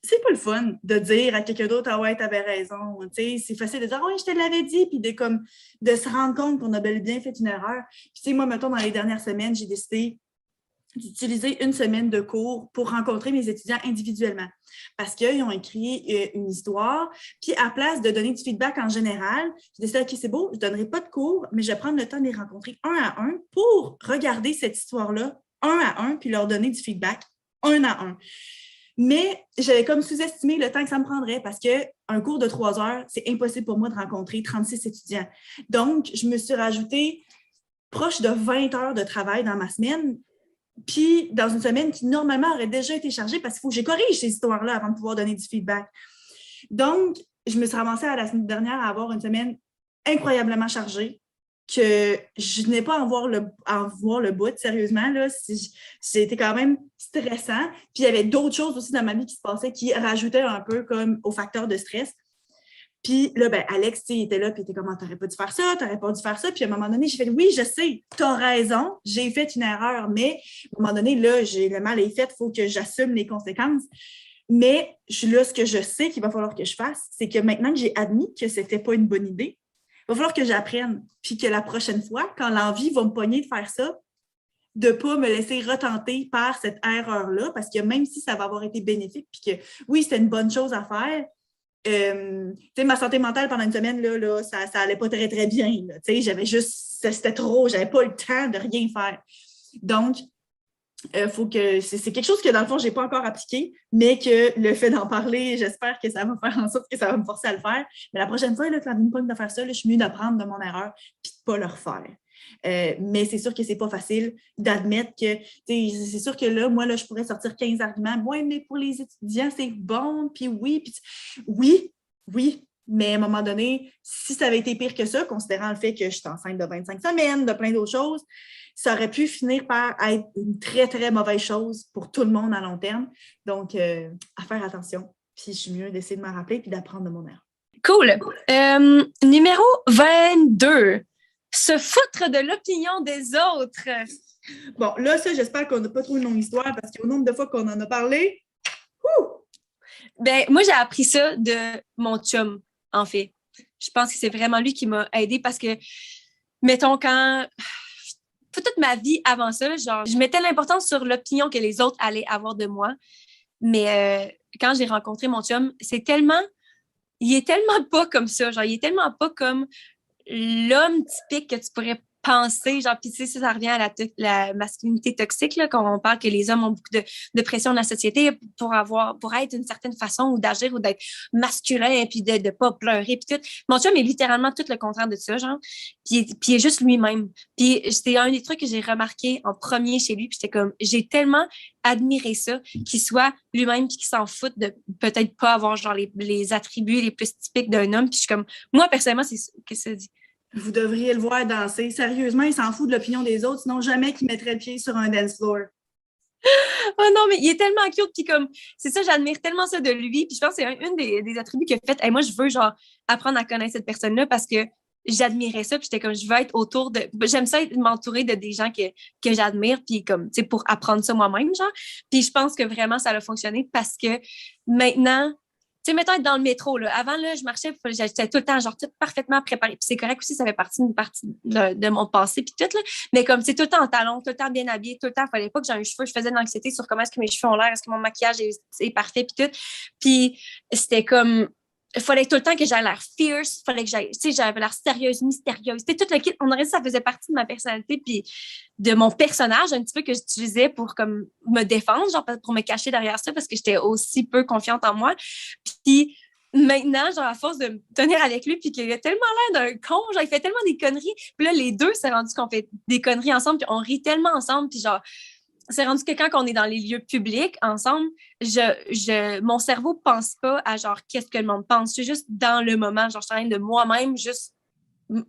c'est pas le fun de dire à quelqu'un d'autre « Ah ouais, t'avais raison ». C'est facile de dire « Ouais, je te l'avais dit », puis de se rendre compte qu'on a bel et bien fait une erreur. Puis moi, mettons, dans les dernières semaines, j'ai décidé d'utiliser une semaine de cours pour rencontrer mes étudiants individuellement. Parce qu'ils ont écrit une histoire, puis à place de donner du feedback en général, j'ai décidé, OK, c'est beau, je ne donnerai pas de cours, mais je vais prendre le temps de les rencontrer un à un pour regarder cette histoire-là un à un, puis leur donner du feedback un à un. Mais j'avais comme sous-estimé le temps que ça me prendrait parce qu'un cours de 3 heures, c'est impossible pour moi de rencontrer 36 étudiants. Donc, je me suis rajoutée proche de 20 heures de travail dans ma semaine. Puis, dans une semaine qui, normalement, aurait déjà été chargée parce qu'il faut que je corrige ces histoires-là avant de pouvoir donner du feedback. Donc, je me suis ramassée à la semaine dernière à avoir une semaine incroyablement chargée que je n'ai pas à en voir le bout, sérieusement. Là, c'était quand même stressant. Puis, il y avait d'autres choses aussi dans ma vie qui se passaient qui rajoutaient un peu comme au facteur de stress. Puis là, ben, Alex, il était là, puis il était comme, t'aurais pas dû faire ça, t'aurais pas dû faire ça. Puis à un moment donné, j'ai fait, oui, je sais, t'as raison, j'ai fait une erreur, mais à un moment donné, là, le mal est fait, il faut que j'assume les conséquences. Mais là, ce que je sais qu'il va falloir que je fasse, c'est que maintenant que j'ai admis que c'était pas une bonne idée, il va falloir que j'apprenne. Puis que la prochaine fois, quand l'envie va me pogner de faire ça, de ne pas me laisser retenter par cette erreur-là, parce que même si ça va avoir été bénéfique, puis que oui, c'était une bonne chose à faire, ma santé mentale pendant une semaine, là, ça allait pas très, très bien. C'était trop, j'avais pas le temps de rien faire. Donc, faut que c'est quelque chose que, dans le fond, je n'ai pas encore appliqué, mais que le fait d'en parler, j'espère que ça va faire en sorte que ça va me forcer à le faire. Mais la prochaine fois, là, quand je me pogne de faire ça, là, je suis mieux d'apprendre de mon erreur et de ne pas le refaire. Mais c'est sûr que c'est pas facile d'admettre que, c'est sûr que là, moi, là, je pourrais sortir 15 arguments. Oui, mais pour les étudiants, c'est bon, puis oui, oui, mais à un moment donné, si ça avait été pire que ça, considérant le fait que je suis enceinte de 25 semaines, de plein d'autres choses, ça aurait pu finir par être une très, très mauvaise chose pour tout le monde à long terme. Donc, à faire attention. Puis, je suis mieux d'essayer de m'en rappeler puis d'apprendre de mon erreur. Cool. Numéro 22. Se foutre de l'opinion des autres. Bon, là, ça, j'espère qu'on n'a pas trop une longue histoire parce qu'au nombre de fois qu'on en a parlé, ben, moi, j'ai appris ça de mon chum, en fait. Je pense que c'est vraiment lui qui m'a aidée parce que, mettons, toute ma vie avant ça, genre, je mettais l'importance sur l'opinion que les autres allaient avoir de moi. Mais quand j'ai rencontré mon chum, il est tellement pas comme ça. Genre, il est tellement pas comme l'homme typique que tu pourrais penser, genre, puis tu sais, ça revient à la masculinité toxique, là, quand on parle que les hommes ont beaucoup de pression de la société pour être d'une certaine façon ou d'agir ou d'être masculin, puis de pas pleurer, puis tout. Mon chum est littéralement tout le contraire de ça, genre, puis il est juste lui-même. Puis c'était un des trucs que j'ai remarqué en premier chez lui, puis j'étais comme, j'ai tellement admiré ça, qu'il soit lui-même, puis qu'il s'en foute de peut-être pas avoir, genre, les attributs les plus typiques d'un homme, puis je suis comme, moi, personnellement, c'est ce que ça dit. Vous devriez le voir danser. Sérieusement, il s'en fout de l'opinion des autres, sinon jamais qu'il mettrait le pied sur un dance floor. Oh non, mais il est tellement cute, puis comme, c'est ça, j'admire tellement ça de lui, puis je pense que c'est une des attributs qu'il a fait. Hey, moi, je veux, genre, apprendre à connaître cette personne-là parce que j'admirais ça, puis j'étais comme, je veux être autour de... J'aime ça m'entourer de des gens que j'admire, puis comme, tu sais, pour apprendre ça moi-même, genre. Puis je pense que vraiment, ça a fonctionné parce que maintenant... Tu sais, mettons être dans le métro, là. Avant, là, je marchais, j'étais tout le temps, genre, tout parfaitement préparée. Puis c'est correct aussi, ça fait partie de mon passé, puis tout, là. Mais comme, c'est tout le temps en talons, tout le temps bien habillée, tout le temps, il fallait pas que j'ai un cheveu. Je faisais de l'anxiété sur comment est-ce que mes cheveux ont l'air, est-ce que mon maquillage est parfait, puis tout. Puis c'était comme... Il fallait tout le temps que j'aie l'air fierce, il fallait que j'avais l'air sérieuse, mystérieuse. C'était tout le kit. On aurait dit que ça faisait partie de ma personnalité puis de mon personnage un petit peu que j'utilisais pour comme me défendre, genre pour me cacher derrière ça parce que j'étais aussi peu confiante en moi. Puis maintenant, genre à force de me tenir avec lui puis qu'il a tellement l'air d'un con, genre il fait tellement des conneries. Puis là, les deux s'est rendu qu'on fait des conneries ensemble puis on rit tellement ensemble puis genre c'est rendu que quand on est dans les lieux publics ensemble, mon cerveau pense pas à genre qu'est-ce que le monde pense. Je suis juste dans le moment, genre je suis en train de moi-même juste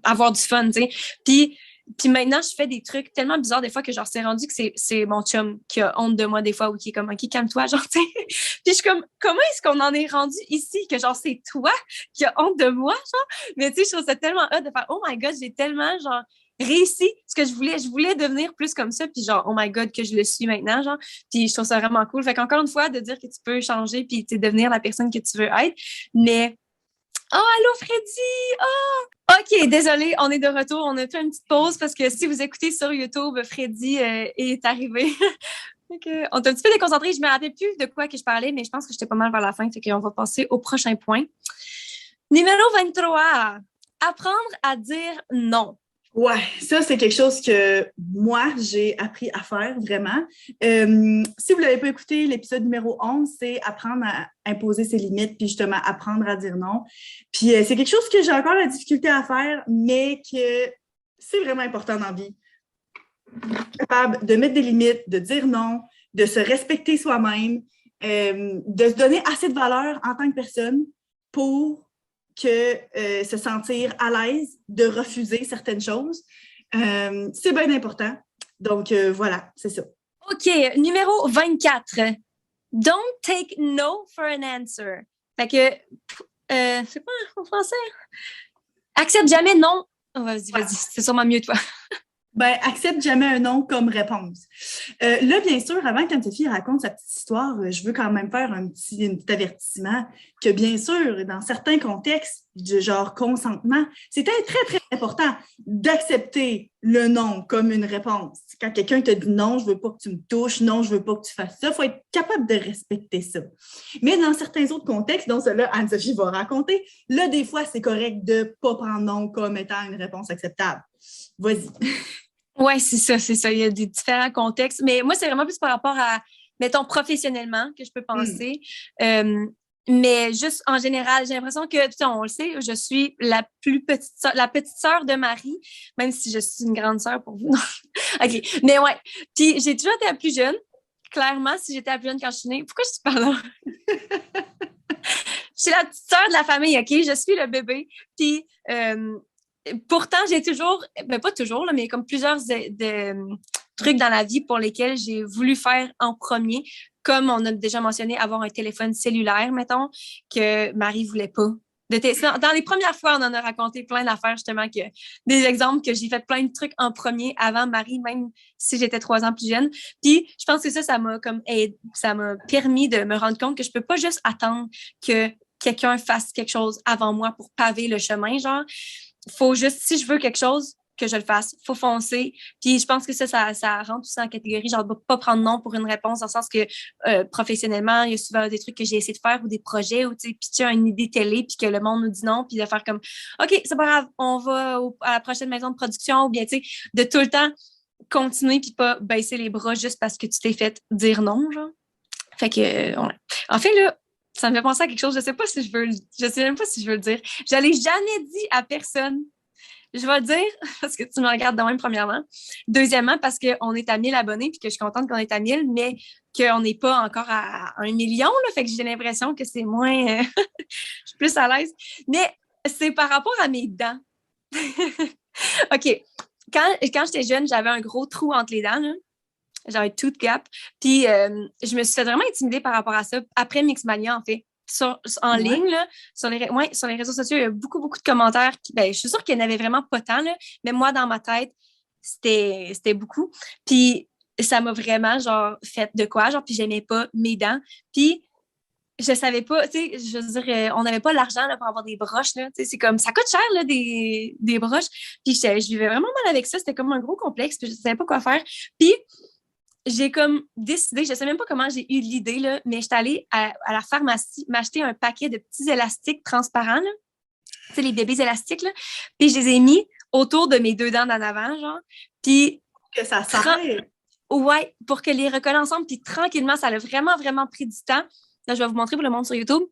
avoir du fun, tu sais. Puis maintenant, je fais des trucs tellement bizarres des fois que genre c'est rendu que c'est mon chum qui a honte de moi des fois ou qui est comme OK, calme-toi, genre tu sais. Puis je suis comme comment est-ce qu'on en est rendu ici que genre c'est toi qui a honte de moi, genre. Mais tu sais, je trouve ça tellement hot de faire oh my god, j'ai tellement genre réussi ce que je voulais devenir plus comme ça puis genre oh my god que je le suis maintenant genre puis je trouve ça vraiment cool. Fait qu'encore une fois de dire que tu peux changer puis tu sais devenir la personne que tu veux être. Mais oh, allô, Freddy! Oh! OK, désolée, on est de retour. On a fait une petite pause parce que si vous écoutez sur YouTube, Freddy est arrivé. Okay. On est un petit peu déconcentrés. Je me rappelle plus de quoi que je parlais, mais je pense que j'étais pas mal vers la fin. Fait qu'on va passer au prochain point. Numéro 23. Apprendre à dire non. Ouais, ça, c'est quelque chose que moi, j'ai appris à faire vraiment. Si vous ne l'avez pas écouté, l'épisode numéro 11, c'est apprendre à imposer ses limites, puis justement apprendre à dire non. Puis c'est quelque chose que j'ai encore la difficulté à faire, mais que c'est vraiment important dans la vie. Capable de mettre des limites, de dire non, de se respecter soi-même, de se donner assez de valeur en tant que personne pour que se sentir à l'aise de refuser certaines choses. C'est bien important. Donc, voilà, c'est ça. OK, numéro 24. Don't take no for an answer. Fait que, c'est quoi en français? Accepte jamais non. Oh, vas-y, c'est sûrement mieux, toi. Ben, accepte jamais un non comme réponse. Là, bien sûr, avant que Anne-Sophie raconte sa petite histoire, je veux quand même faire un petit avertissement que, bien sûr, dans certains contextes, du genre consentement, c'est très, très important d'accepter le non comme une réponse. Quand quelqu'un te dit non, je veux pas que tu me touches, non, je veux pas que tu fasses ça, il faut être capable de respecter ça. Mais dans certains autres contextes, dont ceux-là, Anne-Sophie va raconter, là, des fois, c'est correct de ne pas prendre non comme étant une réponse acceptable. Vas-y. Oui, c'est ça. Il y a des différents contextes. Mais moi, c'est vraiment plus par rapport à, mettons, professionnellement que je peux penser. Mais juste en général, j'ai l'impression que, tu sais, on le sait, je suis la petite sœur de Marie, même si je suis une grande sœur pour vous. OK. Mais ouais. Puis j'ai toujours été la plus jeune. Clairement, si j'étais la plus jeune quand je suis née, pourquoi je suis pas là? Je suis la petite sœur de la famille, OK? Je suis le bébé. Puis, pourtant, j'ai toujours, ben pas toujours, là, mais comme plusieurs trucs dans la vie pour lesquels j'ai voulu faire en premier, comme on a déjà mentionné, avoir un téléphone cellulaire, mettons, que Marie voulait pas. Dans les premières fois, on en a raconté plein d'affaires, justement, des exemples que j'ai fait plein de trucs en premier avant Marie, même si j'étais 3 ans plus jeune. Puis, je pense que ça m'a ça m'a permis de me rendre compte que je peux pas juste attendre que quelqu'un fasse quelque chose avant moi pour paver le chemin, genre. Faut juste, si je veux quelque chose, que je le fasse. Faut foncer. Puis je pense que ça rentre aussi en catégorie, genre, de pas prendre non pour une réponse, dans le sens que professionnellement, il y a souvent des trucs que j'ai essayé de faire ou des projets où, tu sais, pitcher une idée télé puis que le monde nous dit non, puis de faire comme, OK, c'est pas grave, on va à la prochaine maison de production, ou bien, tu sais, de tout le temps continuer puis pas baisser les bras juste parce que tu t'es fait dire non, genre. Fait que, ouais. En fait, là, ça me fait penser à quelque chose, je sais même pas si je veux le dire. Je l'ai jamais dit à personne. Je vais le dire parce que tu me regardes de même, premièrement. Deuxièmement, parce qu'on est à 1000 abonnés puis que je suis contente qu'on est à 1000, mais qu'on n'est pas encore à 1 million. Là, fait que j'ai l'impression que c'est moins... je suis plus à l'aise. Mais c'est par rapport à mes dents. OK. Quand j'étais jeune, j'avais un gros trou entre les dents, là. J'avais un tooth gap. Puis je me suis fait vraiment intimider par rapport à ça après Mixmania, en fait. En ligne, là, sur les réseaux sociaux, il y a beaucoup, beaucoup de commentaires. Je suis sûre qu'il n'y en avait vraiment pas tant, là, mais moi, dans ma tête, c'était beaucoup. Puis ça m'a vraiment, genre, fait de quoi, genre, puis j'aimais pas mes dents. Puis je savais pas, tu sais, je veux dire, on n'avait pas l'argent là, pour avoir des broches, là, tu sais, c'est comme, ça coûte cher, là, des broches. Puis je vivais vraiment mal avec ça, c'était comme un gros complexe, puis je savais pas quoi faire. Puis j'ai comme décidé, je sais même pas comment j'ai eu l'idée, là, mais j'étais allée à la pharmacie m'acheter un paquet de petits élastiques transparents, là. Tu sais, les bébés élastiques, là. Puis je les ai mis autour de mes 2 dents d'en avant, genre. Puis... Que ça serre. Ouais, pour que les recoller ensemble. Puis tranquillement, ça a vraiment, vraiment pris du temps. Là, je vais vous montrer pour le monde sur YouTube.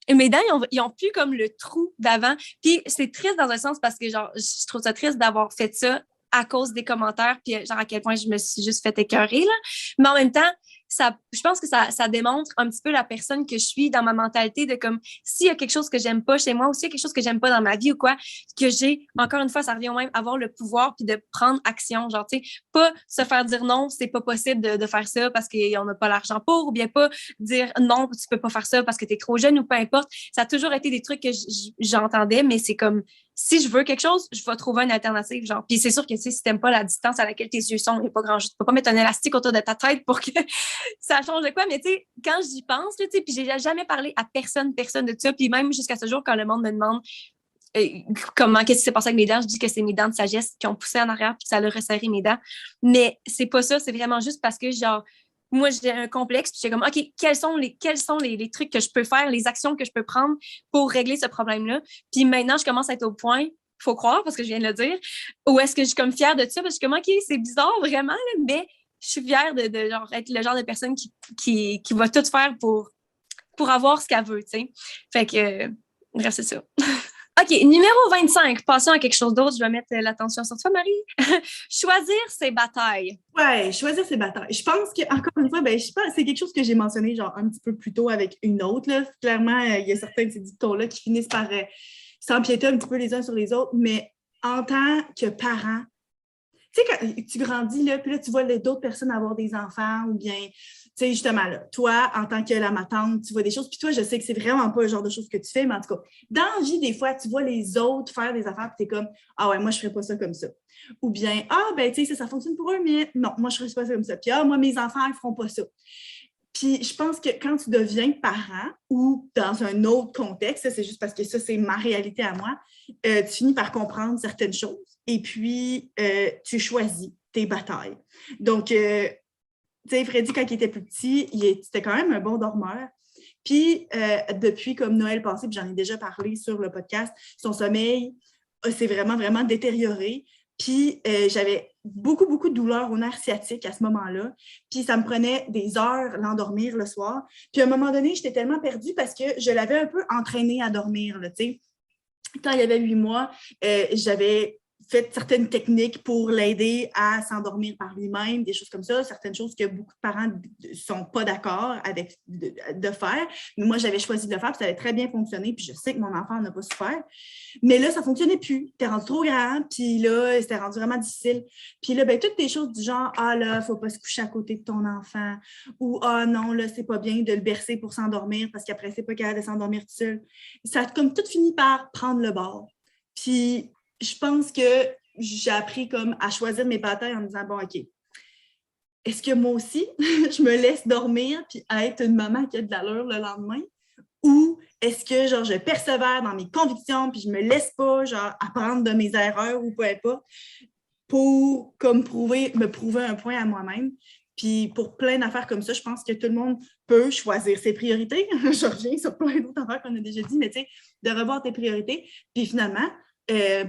Et mes dents, ils ont plus comme le trou d'avant. Puis c'est triste dans un sens parce que, genre, je trouve ça triste d'avoir fait ça à cause des commentaires, puis genre à quel point je me suis juste fait écœurer, là. Mais en même temps, je pense que ça démontre un petit peu la personne que je suis dans ma mentalité de comme, s'il y a quelque chose que j'aime pas chez moi ou s'il y a quelque chose que j'aime pas dans ma vie ou quoi, que j'ai, encore une fois, ça revient au même, avoir le pouvoir puis de prendre action. Genre, tu sais, pas se faire dire non, c'est pas possible de faire ça parce qu'on n'a pas l'argent pour, ou bien pas dire non, tu peux pas faire ça parce que t'es trop jeune ou peu importe. Ça a toujours été des trucs que j'entendais, mais c'est comme, si je veux quelque chose, je vais trouver une alternative, genre. Puis c'est sûr que, tu sais, si t'aimes pas la distance à laquelle tes yeux sont, il n'y a pas grand-chose. Tu peux pas mettre un élastique autour de ta tête pour que ça change de quoi. Mais tu sais, quand j'y pense, là, tu sais, puis j'ai jamais parlé à personne de ça. Puis même jusqu'à ce jour, quand le monde me demande qu'est-ce qui s'est passé avec mes dents, je dis que c'est mes dents de sagesse qui ont poussé en arrière puis que ça a resserré mes dents. Mais c'est pas ça, c'est vraiment juste parce que, genre, moi, j'ai un complexe, puis j'étais comme, OK, quels sont les trucs que je peux faire, les actions que je peux prendre pour régler ce problème-là? Puis maintenant, je commence à être au point, faut croire, parce que je viens de le dire, ou est-ce que je suis comme fière de ça? Parce que je suis comme, OK, c'est bizarre, vraiment, là, mais je suis fière de genre, être le genre de personne qui va tout faire pour avoir ce qu'elle veut, tu sais. Fait que, bref, c'est ça. OK, numéro 25. Passons à quelque chose d'autre. Je vais mettre l'attention sur toi, Marie. Choisir ses batailles. Ouais, choisir ses batailles. Je pense que, encore une fois, je sais pas, c'est quelque chose que j'ai mentionné genre un petit peu plus tôt avec une autre. Là. Clairement, il y a certains de ces dictons-là qui finissent par s'empiéter un petit peu les uns sur les autres, mais en tant que parent, tu sais, quand tu grandis, là, puis là, tu vois d'autres personnes avoir des enfants ou bien, tu sais, justement, là, toi, en tant que la matante, tu vois des choses, puis toi, je sais que c'est vraiment pas le genre de choses que tu fais, mais en tout cas, dans la vie, des fois, tu vois les autres faire des affaires, puis t'es comme, ah ouais, moi, je ferais pas ça comme ça. Ou bien, ah, ben, tu sais, ça fonctionne pour eux, mais non, moi, je ferais pas ça comme ça. Puis, ah, moi, mes enfants, ils feront pas ça. Puis, je pense que quand tu deviens parent ou dans un autre contexte, c'est juste parce que ça, c'est ma réalité à moi, tu finis par comprendre certaines choses et puis tu choisis tes batailles. Donc, tu sais, Freddy, quand il était plus petit, c'était quand même un bon dormeur. Puis, depuis comme Noël passé, puis j'en ai déjà parlé sur le podcast, son sommeil s'est vraiment, vraiment détérioré. Puis, j'avais beaucoup, beaucoup de douleurs au nerf sciatique à ce moment-là. Puis, ça me prenait des heures l'endormir le soir. Puis, à un moment donné, j'étais tellement perdue parce que je l'avais un peu entraîné à dormir, tu sais. Quand il y avait 8 mois, j'avais fait certaines techniques pour l'aider à s'endormir par lui-même, des choses comme ça, certaines choses que beaucoup de parents ne sont pas d'accord avec de faire. Mais moi, j'avais choisi de le faire, puis ça avait très bien fonctionné, puis je sais que mon enfant n'a pas souffert. Mais là, ça ne fonctionnait plus. C'était rendu trop grand, puis là, c'était rendu vraiment difficile. Puis là, ben, toutes des choses du genre, ah là, il ne faut pas se coucher à côté de ton enfant, ou ah non, là, c'est pas bien de le bercer pour s'endormir, parce qu'après, c'est pas capable de s'endormir tout seul. Ça a comme tout fini par prendre le bord. Puis, je pense que j'ai appris comme à choisir mes batailles en me disant, bon, OK, est-ce que moi aussi, je me laisse dormir puis être une maman qui a de l'allure le lendemain? Ou est-ce que, genre, je persévère dans mes convictions puis je me laisse pas, genre, apprendre de mes erreurs ou peu importe pour, comme, me prouver un point à moi-même? Puis pour plein d'affaires comme ça, je pense que tout le monde peut choisir ses priorités. Je reviens sur plein d'autres affaires qu'on a déjà dit, mais tu sais, de revoir tes priorités. Puis finalement,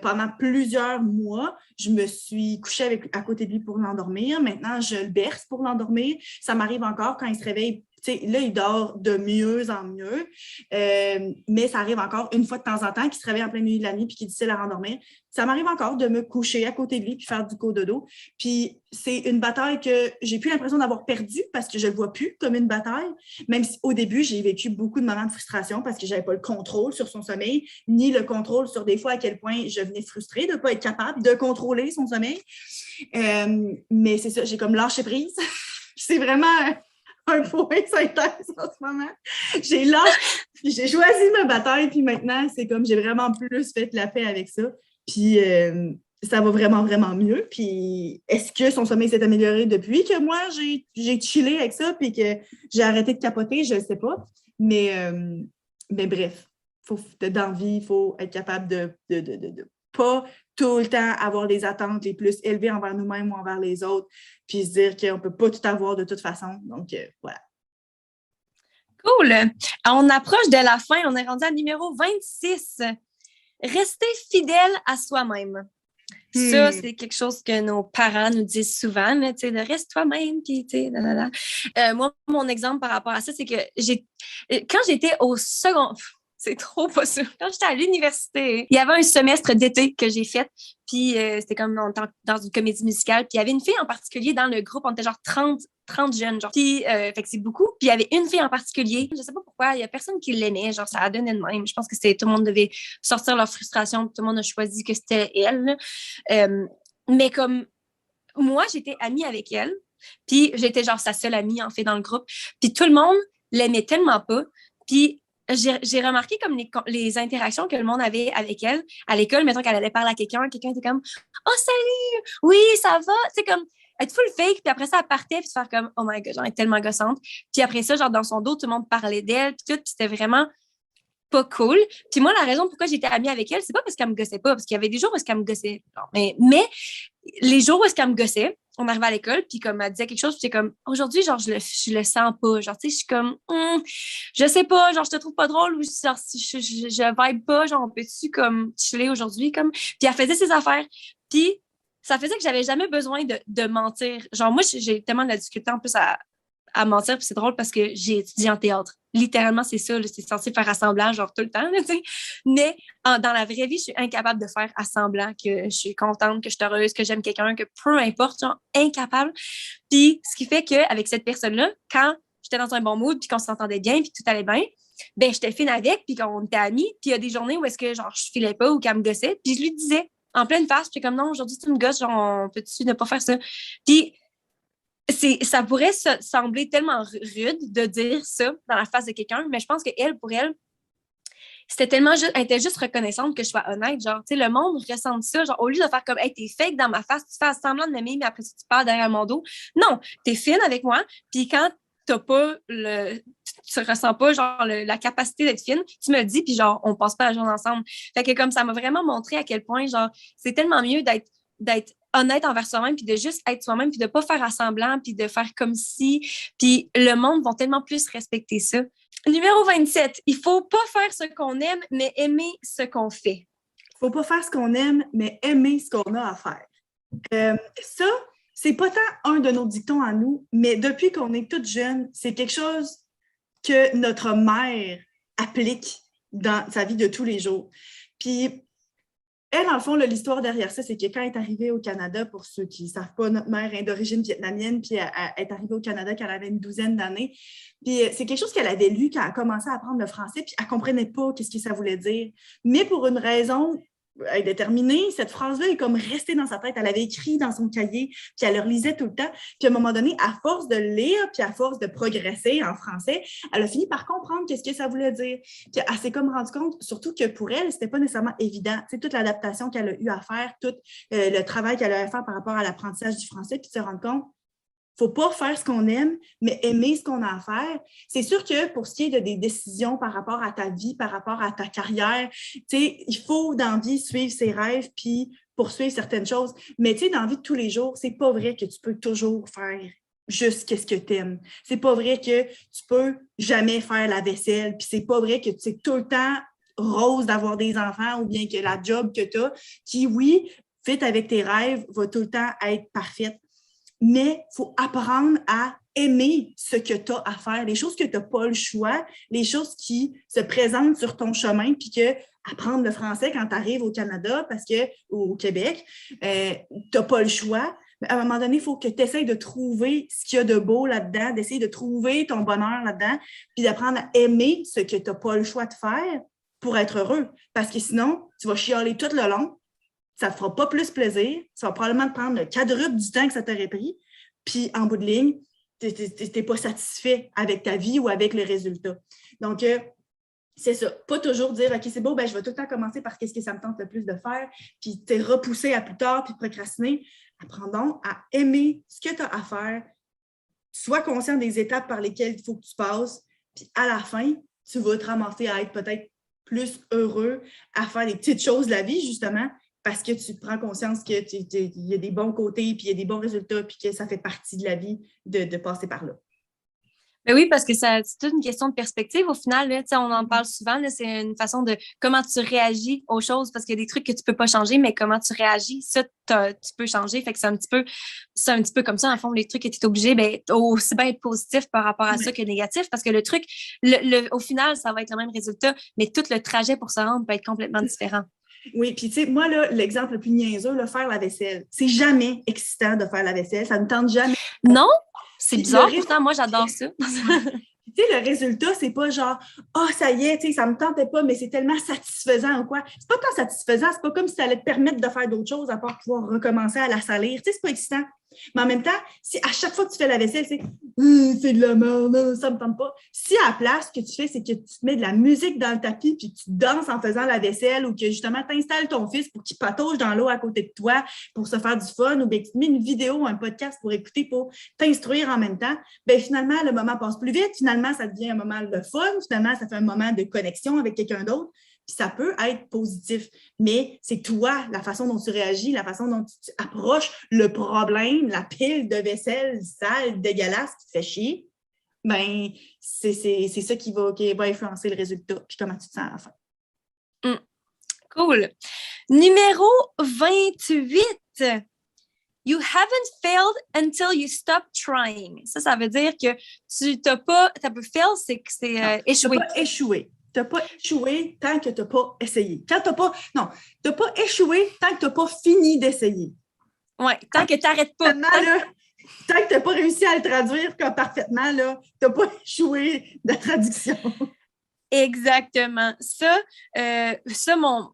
pendant plusieurs mois, je me suis couchée à côté de lui pour l'endormir. Maintenant, je le berce pour l'endormir. Ça m'arrive encore quand il se réveille. Là, il dort de mieux en mieux, mais ça arrive encore une fois de temps en temps qu'il se réveille en plein milieu de la nuit et qu'il est difficile à rendormir. Ça m'arrive encore de me coucher à côté de lui puis faire du cododo. Puis c'est une bataille que j'ai plus l'impression d'avoir perdue parce que je ne le vois plus comme une bataille, même si au début, j'ai vécu beaucoup de moments de frustration parce que je n'avais pas le contrôle sur son sommeil, ni le contrôle sur des fois à quel point je venais frustrée de ne pas être capable de contrôler son sommeil. Mais c'est ça, j'ai comme lâché prise. C'est vraiment un point synthèse en ce moment. J'ai choisi ma bataille, puis maintenant, c'est comme j'ai vraiment plus fait la paix avec ça. Puis ça va vraiment, vraiment mieux. Puis est-ce que son sommeil s'est amélioré depuis que moi, j'ai chillé avec ça, puis que j'ai arrêté de capoter? Je ne sais pas. Mais bref, dans la vie, il faut être capable de pas tout le temps avoir des attentes les plus élevées envers nous-mêmes ou envers les autres, puis se dire qu'on ne peut pas tout avoir de toute façon. Donc, voilà. Cool! On approche de la fin. On est rendu à numéro 26. Rester fidèle à soi-même. Ça, c'est quelque chose que nos parents nous disent souvent, tu sais, de reste toi-même, puis tu sais, moi, mon exemple par rapport à ça, c'est que quand j'étais au C'est trop pas ça. Quand j'étais à l'université, il y avait un semestre d'été que j'ai fait, puis c'était comme dans une comédie musicale, puis il y avait une fille en particulier dans le groupe, on était genre 30 jeunes, genre. Puis, fait que c'est beaucoup. Puis il y avait une fille en particulier, je sais pas pourquoi, il y a personne qui l'aimait, genre ça a donné de même. Je pense que tout le monde devait sortir leur frustration, puis tout le monde a choisi que c'était elle. Mais comme moi, j'étais amie avec elle, puis j'étais genre sa seule amie, en fait, dans le groupe. Puis tout le monde l'aimait tellement pas. Puis j'ai remarqué comme les interactions que le monde avait avec elle à l'école, mettons qu'elle allait parler à quelqu'un était comme « Oh, salut! Oui, ça va? » Tu sais, comme être full fake, puis après ça, elle partait, puis se faire comme « Oh my God, genre, elle est tellement gossante. » Puis après ça, genre, dans son dos, tout le monde parlait d'elle, puis tout, puis c'était vraiment pas cool. Puis moi, la raison pourquoi j'étais amie avec elle, c'est pas parce qu'elle me gossait pas, parce qu'il y avait des jours où est-ce qu'elle me gossait. Genre, mais les jours où est-ce qu'elle me gossait, on arrivait à l'école, puis comme elle disait quelque chose, puis j'étais comme, aujourd'hui, genre, je le sens pas. Genre, tu sais, je suis comme, je sais pas, genre, je te trouve pas drôle, ou genre, si je vibe pas, genre, on peut-tu, comme, chiller aujourd'hui, comme. Puis elle faisait ses affaires. Puis ça faisait que j'avais jamais besoin de mentir. Genre, moi, j'ai tellement de la difficulté, en plus, à mentir, puis c'est drôle parce que j'ai étudié en théâtre. Littéralement, c'est ça, là, c'est censé faire assemblant, genre, tout le temps, là, tu sais. Mais dans la vraie vie, je suis incapable de faire assemblant que je suis contente, que je suis heureuse, que j'aime quelqu'un, que peu importe, genre, incapable. Puis, ce qui fait qu'avec cette personne-là, quand j'étais dans un bon mood, puis qu'on s'entendait bien, puis tout allait bien, ben j'étais fine avec, puis qu'on était amis, puis il y a des journées où est-ce que, genre, je filais pas ou qu'elle me gossait, puis je lui disais en pleine face, puis comme, non, aujourd'hui, tu me gosses, genre, peux-tu ne pas faire ça? Puis, ça pourrait sembler tellement rude de dire ça dans la face de quelqu'un, mais je pense qu'elle, pour elle, c'était tellement juste, elle était juste reconnaissante que je sois honnête. Genre, tu sais, le monde ressent ça. Genre, au lieu de faire comme, hey, t'es fake dans ma face, tu fais semblant de m'aimer, mais après ça, tu parles derrière mon dos. Non, t'es fine avec moi. Puis quand t'as pas tu ressens pas, genre, la capacité d'être fine, tu me le dis, puis genre, on passe pas la journée ensemble. Fait que comme ça m'a vraiment montré à quel point, genre, c'est tellement mieux d'être honnête envers soi-même, puis de juste être soi-même, puis de pas faire assemblant, puis de faire comme si, puis le monde va tellement plus respecter ça. Numéro 27, il faut pas faire ce qu'on aime, mais aimer ce qu'on fait. Faut pas faire ce qu'on aime, mais aimer ce qu'on a à faire. Ça, c'est pas tant un de nos dictons à nous, mais depuis qu'on est toute jeune, c'est quelque chose que notre mère applique dans sa vie de tous les jours. Puis, elle, dans le fond, l'histoire derrière ça, c'est que quand elle est arrivée au Canada, pour ceux qui ne savent pas, notre mère est d'origine vietnamienne, puis elle est arrivée au Canada quand elle avait une douzaine d'années. Puis c'est quelque chose qu'elle avait lu quand elle a commencé à apprendre le français, puis elle ne comprenait pas ce que ça voulait dire. Mais pour une raison déterminée, cette phrase-là est comme restée dans sa tête. Elle avait écrit dans son cahier, puis elle le relisait tout le temps. Puis à un moment donné, à force de lire, puis à force de progresser en français, elle a fini par comprendre ce que ça voulait dire. Puis elle s'est comme rendue compte, surtout que pour elle, c'était pas nécessairement évident. Tu sais, toute l'adaptation qu'elle a eu à faire, tout le travail qu'elle a eu à faire par rapport à l'apprentissage du français, puis de se rendre compte, faut pas faire ce qu'on aime, mais aimer ce qu'on a à faire. C'est sûr que pour ce qui est de des décisions par rapport à ta vie, par rapport à ta carrière, tu sais, il faut dans la vie suivre ses rêves puis poursuivre certaines choses. Mais tu sais, dans la vie de tous les jours, c'est pas vrai que tu peux toujours faire juste ce que tu aimes. C'est pas vrai que tu peux jamais faire la vaisselle, puis c'est pas vrai que c'est tout le temps rose d'avoir des enfants ou bien que la job que tu as, qui, oui, fit avec tes rêves, va tout le temps être parfaite. Mais il faut apprendre à aimer ce que tu as à faire, les choses que tu n'as pas le choix, les choses qui se présentent sur ton chemin, puis que apprendre le français quand tu arrives au Canada ou au Québec, tu n'as pas le choix. Mais à un moment donné, il faut que tu essaies de trouver ce qu'il y a de beau là-dedans, d'essayer de trouver ton bonheur là-dedans, puis d'apprendre à aimer ce que tu n'as pas le choix de faire pour être heureux. Parce que sinon, tu vas chialer tout le long, ça ne te fera pas plus plaisir. Ça va probablement te prendre le quadruple du temps que ça t'aurait pris. Puis, en bout de ligne, tu n'es pas satisfait avec ta vie ou avec le résultat. Donc, c'est ça. Pas toujours dire, OK, c'est beau, ben, je vais tout le temps commencer par qu'est-ce que ça me tente le plus de faire, puis t'es repoussé à plus tard, puis procrastiner. Apprends à aimer ce que tu as à faire. Sois conscient des étapes par lesquelles il faut que tu passes. Puis, à la fin, tu vas te ramasser à être peut-être plus heureux, à faire des petites choses de la vie, justement, parce que tu prends conscience qu'il y a des bons côtés, puis il y a des bons résultats, puis que ça fait partie de la vie de passer par là. Ben oui, parce que c'est toute une question de perspective au final. Là, on en parle souvent. Là, c'est une façon de comment tu réagis aux choses parce qu'il y a des trucs que tu peux pas changer, mais comment tu réagis, ça, tu peux changer. Fait que c'est un petit peu comme ça, en fond, les trucs que tu es obligé, ben, aussi bien être positif par rapport à ça que négatif parce que le truc, au final, ça va être le même résultat, mais tout le trajet pour se rendre peut être complètement différent. Oui, puis tu sais, moi, là, l'exemple le plus niaiseux, là, faire la vaisselle. C'est jamais excitant de faire la vaisselle. Ça ne tente jamais. Non? C'est bizarre, pourtant, moi, j'adore ça. Tu sais, le résultat, c'est pas genre « Ah, ça y est, tu sais, ça me tentait pas, mais c'est tellement satisfaisant ou quoi. » C'est pas tant satisfaisant, c'est pas comme si ça allait te permettre de faire d'autres choses à part pouvoir recommencer à la salir. Tu sais, c'est pas excitant. Mais en même temps, si à chaque fois que tu fais la vaisselle, c'est c'est de la merde, ça me tente pas. Si à la place, ce que tu fais, c'est que tu te mets de la musique dans le tapis puis tu danses en faisant la vaisselle ou que justement tu installes ton fils pour qu'il patauge dans l'eau à côté de toi pour se faire du fun ou bien que tu te mets une vidéo ou un podcast pour écouter, pour t'instruire en même temps, bien finalement, le moment passe plus vite. Finalement, ça devient un moment de fun. Finalement, ça fait un moment de connexion avec quelqu'un d'autre. Puis ça peut être positif, mais c'est toi, la façon dont tu réagis, la façon dont tu approches le problème, la pile de vaisselle sale, dégueulasse qui te fait chier, bien, c'est ça qui va influencer le résultat, puis comment tu te sens à la fin. Cool. Numéro 28. You haven't failed until you stop trying. Ça veut dire que tu n'as pas... fail, c'est que c'est échoué. Tu n'as pas échoué. Tu n'as pas échoué tant que tu n'as pas essayé. Tu n'as pas échoué tant que tu n'as pas fini d'essayer. Oui, tant que tu n'arrêtes pas. Tant que tu n'as pas réussi à le traduire parfaitement, tu n'as pas échoué de la traduction. Exactement. Ça,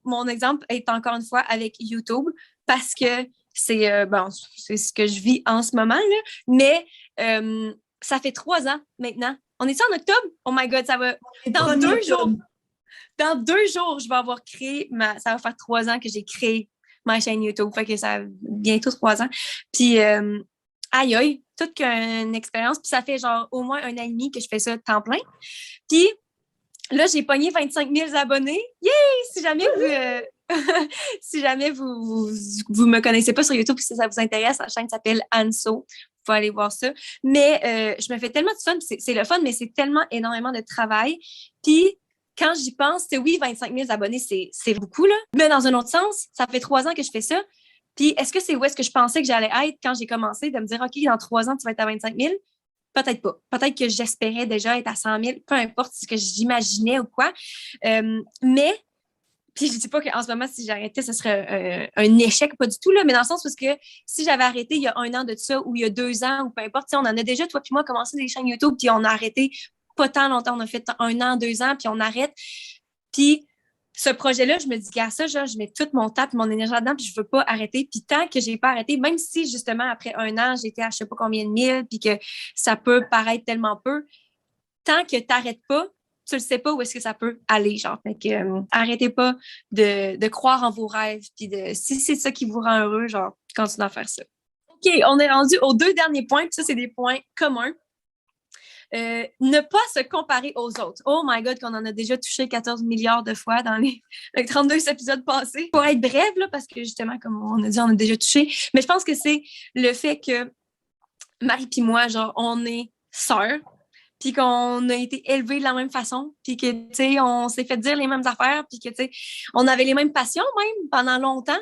mon exemple est encore une fois avec YouTube parce que c'est ce que je vis en ce moment, là, mais ça fait 3 ans maintenant. On est en octobre? Oh my God, ça va... Dans 2 jours, je vais avoir créé ça va faire 3 ans que j'ai créé ma chaîne YouTube. Fait que ça a bientôt 3 ans. Puis, aïe, toute qu'une expérience. Puis ça fait genre au moins 1 an et demi que je fais ça temps plein. Puis là, j'ai pogné 25 000 abonnés. Yay! Si jamais vous me connaissez pas sur YouTube, si ça vous intéresse, la chaîne s'appelle Anso. Vous pouvez aller voir ça. Mais je me fais tellement de fun. C'est le fun, mais c'est tellement énormément de travail. Puis, quand j'y pense, c'est oui, 25 000 abonnés, c'est beaucoup, là. Mais dans un autre sens, ça fait 3 ans que je fais ça. Puis, est-ce que c'est où est-ce que je pensais que j'allais être quand j'ai commencé, de me dire, OK, dans 3 ans, tu vas être à 25 000? Peut-être pas. Peut-être que j'espérais déjà être à 100 000, peu importe ce que j'imaginais ou quoi. Mais, puis je dis pas qu'en ce moment, si j'arrêtais, ce serait un échec, pas du tout, là, mais dans le sens parce que si j'avais arrêté il y a 1 an de ça ou il y a 2 ans ou peu importe, on en a déjà, toi puis moi, commencé des chaînes YouTube puis on a arrêté pas tant longtemps. On a fait 1 an, 2 ans puis on arrête. Puis ce projet-là, je me dis qu'à ça, genre, je mets tout mon temps, mon énergie là-dedans, puis je veux pas arrêter. Puis tant que j'ai pas arrêté, même si justement après 1 an, j'étais à je sais pas combien de mille, puis que ça peut paraître tellement peu, tant que t'arrêtes pas, tu le sais pas où est-ce que ça peut aller, genre. Fait que arrêtez pas de croire en vos rêves, puis si c'est ça qui vous rend heureux, genre, continuez à faire ça. OK, on est rendu aux 2 derniers points, puis ça, c'est des points communs. Ne pas se comparer aux autres. Oh my God, qu'on en a déjà touché 14 milliards de fois dans les 32 épisodes passés. Pour être brève, là, parce que justement, comme on a dit, on a déjà touché. Mais je pense que c'est le fait que Marie puis moi, genre, on est sœurs, puis qu'on a été élevés de la même façon, puis que, tu sais, on s'est fait dire les mêmes affaires, puis que, tu sais, on avait les mêmes passions même pendant longtemps.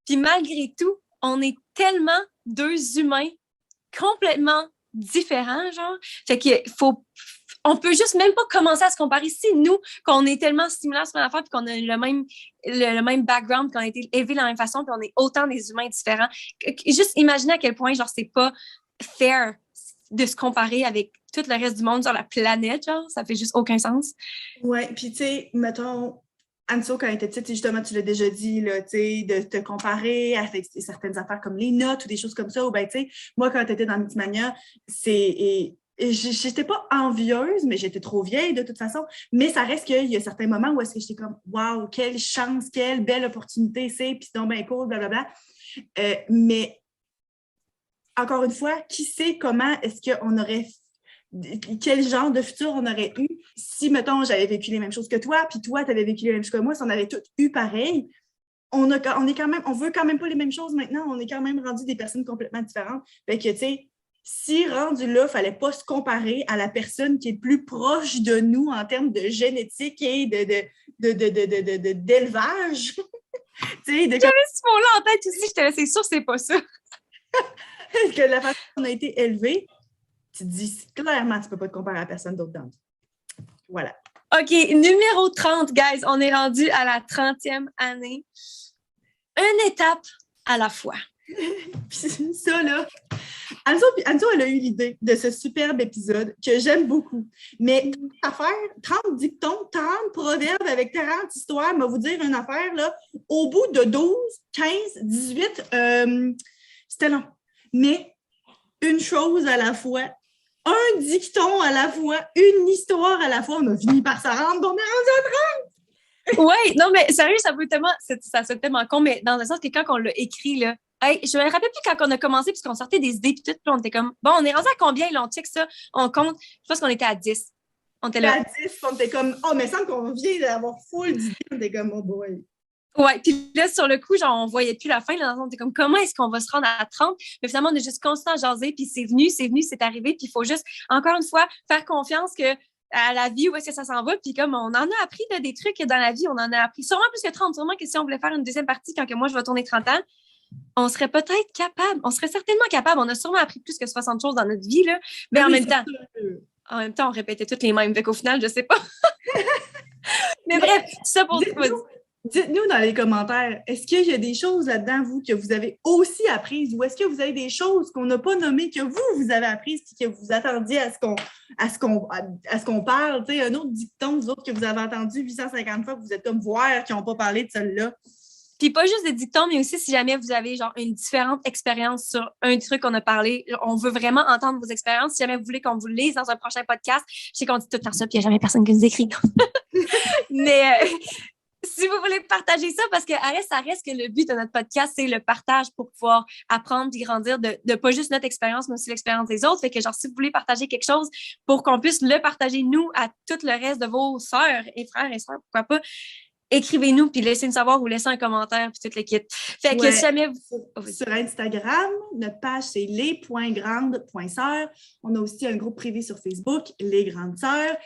Puis malgré tout, on est tellement 2 humains complètement différents, genre. Fait que on peut juste même pas commencer à se comparer. Si nous, qu'on est tellement similaires sur l'affaire, puis qu'on a le même background, qu'on a été élevés de la même façon, puis on est autant des humains différents. Juste imaginer à quel point, genre, c'est pas fair de se comparer avec tout le reste du monde sur la planète, genre. Ça fait juste aucun sens. Ouais, puis tu sais, mettons, Anso, quand elle était petite, justement, tu l'as déjà dit, là, de te comparer avec certaines affaires comme les notes ou des choses comme ça. Ou ben, tu sais, moi, quand tu étais dans Mythmania, j'étais pas envieuse, mais j'étais trop vieille de toute façon. Mais ça reste qu'il y a certains moments où est-ce que j'étais comme, waouh, quelle chance, quelle belle opportunité c'est, puis c'est donc bien cool, blablabla. Mais encore une fois, qui sait comment est-ce qu'on aurait quel genre de futur on aurait eu si, mettons, j'avais vécu les mêmes choses que toi, puis toi, tu avais vécu les mêmes choses que moi, si on avait toutes eu pareil, on veut quand même pas les mêmes choses maintenant, on est quand même rendu des personnes complètement différentes. Fait que, tu sais, si rendu là, il ne fallait pas se comparer à la personne qui est plus proche de nous en termes de génétique et d'élevage. J'avais ce mot-là en tête aussi, j'étais là, c'est sûr, c'est pas ça. Que la façon dont on a été élevé, tu te dis clairement, tu ne peux pas te comparer à personne d'autre dans le vie. Voilà. OK, numéro 30, guys. On est rendu à la 30e année. Une étape à la fois. Puis ça, là, Anso, elle a eu l'idée de ce superbe épisode que j'aime beaucoup. Mais affaire, 30 dictons, 30 proverbes avec 40 histoires, je vais vous dire une affaire, là, au bout de 12, 15, 18, c'était long. Mais une chose à la fois, un dicton à la fois, une histoire à la fois, on a fini par se rendre, on est rendu à 30! Oui, non, mais sérieux, ça sonne tellement con, mais dans le sens que quand on l'a écrit, là, hey, je me rappelle plus quand on a commencé, puisqu'on sortait des idées, puis tout, puis on était comme, bon, on est rendu à combien, là, on check ça, on compte, je pense qu'on était à 10. On était là. À 10, on était comme, oh, mais il semble qu'on vient d'avoir full d'idées, on était comme, oh boy. Ouais, puis là, sur le coup, genre, on voyait plus la fin, là, on était comme, comment est-ce qu'on va se rendre à 30? Mais finalement, on est juste constant à jaser, puis c'est venu, c'est arrivé, puis il faut juste, encore une fois, faire confiance à la vie, où est-ce que ça s'en va, puis comme on en a appris là, des trucs dans la vie, on en a appris sûrement plus que 30, sûrement que si on voulait faire une deuxième partie quand que moi, je vais tourner 30 ans, on serait peut-être capable, on serait certainement capable, on a sûrement appris plus que 60 choses dans notre vie, là, mais en même temps, on répétait toutes les mêmes, fait qu'au final, je sais pas. mais bref, ça pour Dites-nous dans les commentaires, est-ce qu'il y a des choses là-dedans, vous, que vous avez aussi apprises, ou est-ce que vous avez des choses qu'on n'a pas nommées, que vous avez apprises, et que vous attendiez à ce qu'on parle, tu sais, un autre dicton, vous autres, que vous avez entendu 850 fois, que vous êtes comme voir, qui n'ont pas parlé de celle-là. Puis pas juste des dictons, mais aussi si jamais vous avez genre une différente expérience sur un truc qu'on a parlé, on veut vraiment entendre vos expériences. Si jamais vous voulez qu'on vous lise dans un prochain podcast, je sais qu'on dit tout le temps ça, puis il n'y a jamais personne qui nous écrit. Mais si vous voulez partager ça, parce que ça reste que le but de notre podcast, c'est le partage pour pouvoir apprendre et grandir de pas juste notre expérience, mais aussi l'expérience des autres. Fait que genre, si vous voulez partager quelque chose pour qu'on puisse le partager, nous, à tout le reste de vos sœurs et frères et sœurs, pourquoi pas, écrivez-nous, puis laissez-nous savoir ou laissez un commentaire, puis toute l'équipe. Fait que si jamais sur Instagram, notre page, c'est les.grandes.sœurs. On a aussi un groupe privé sur Facebook, Les Grandes Sœurs.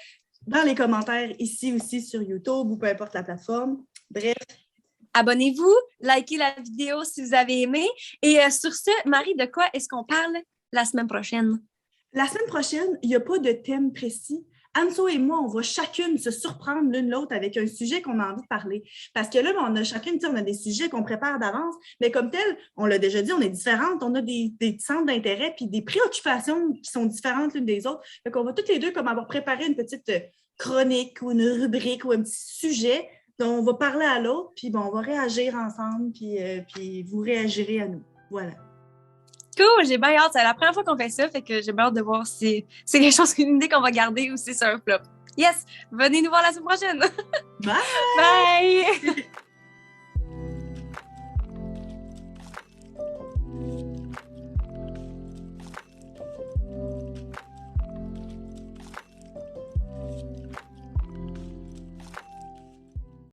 Dans les commentaires, ici aussi sur YouTube ou peu importe la plateforme. Bref. Abonnez-vous, likez la vidéo si vous avez aimé. Et sur ce, Marie, de quoi est-ce qu'on parle la semaine prochaine? La semaine prochaine, il n'y a pas de thème précis. Anso et moi, on va chacune se surprendre l'une l'autre avec un sujet qu'on a envie de parler. Parce que là, on a chacune, on a des sujets qu'on prépare d'avance, mais comme tel, on l'a déjà dit, on est différentes, on a des centres d'intérêt puis des préoccupations qui sont différentes l'une des autres. Donc, on va toutes les deux comme avoir préparé une petite chronique ou une rubrique ou un petit sujet dont on va parler à l'autre, puis bon, on va réagir ensemble, puis vous réagirez à nous. Voilà. Cool, j'ai bien hâte. C'est la première fois qu'on fait ça, fait que j'ai bien hâte de voir si c'est quelque chose, une idée qu'on va garder ou si c'est un flop. Yes! Venez nous voir la semaine prochaine! Bye! Bye!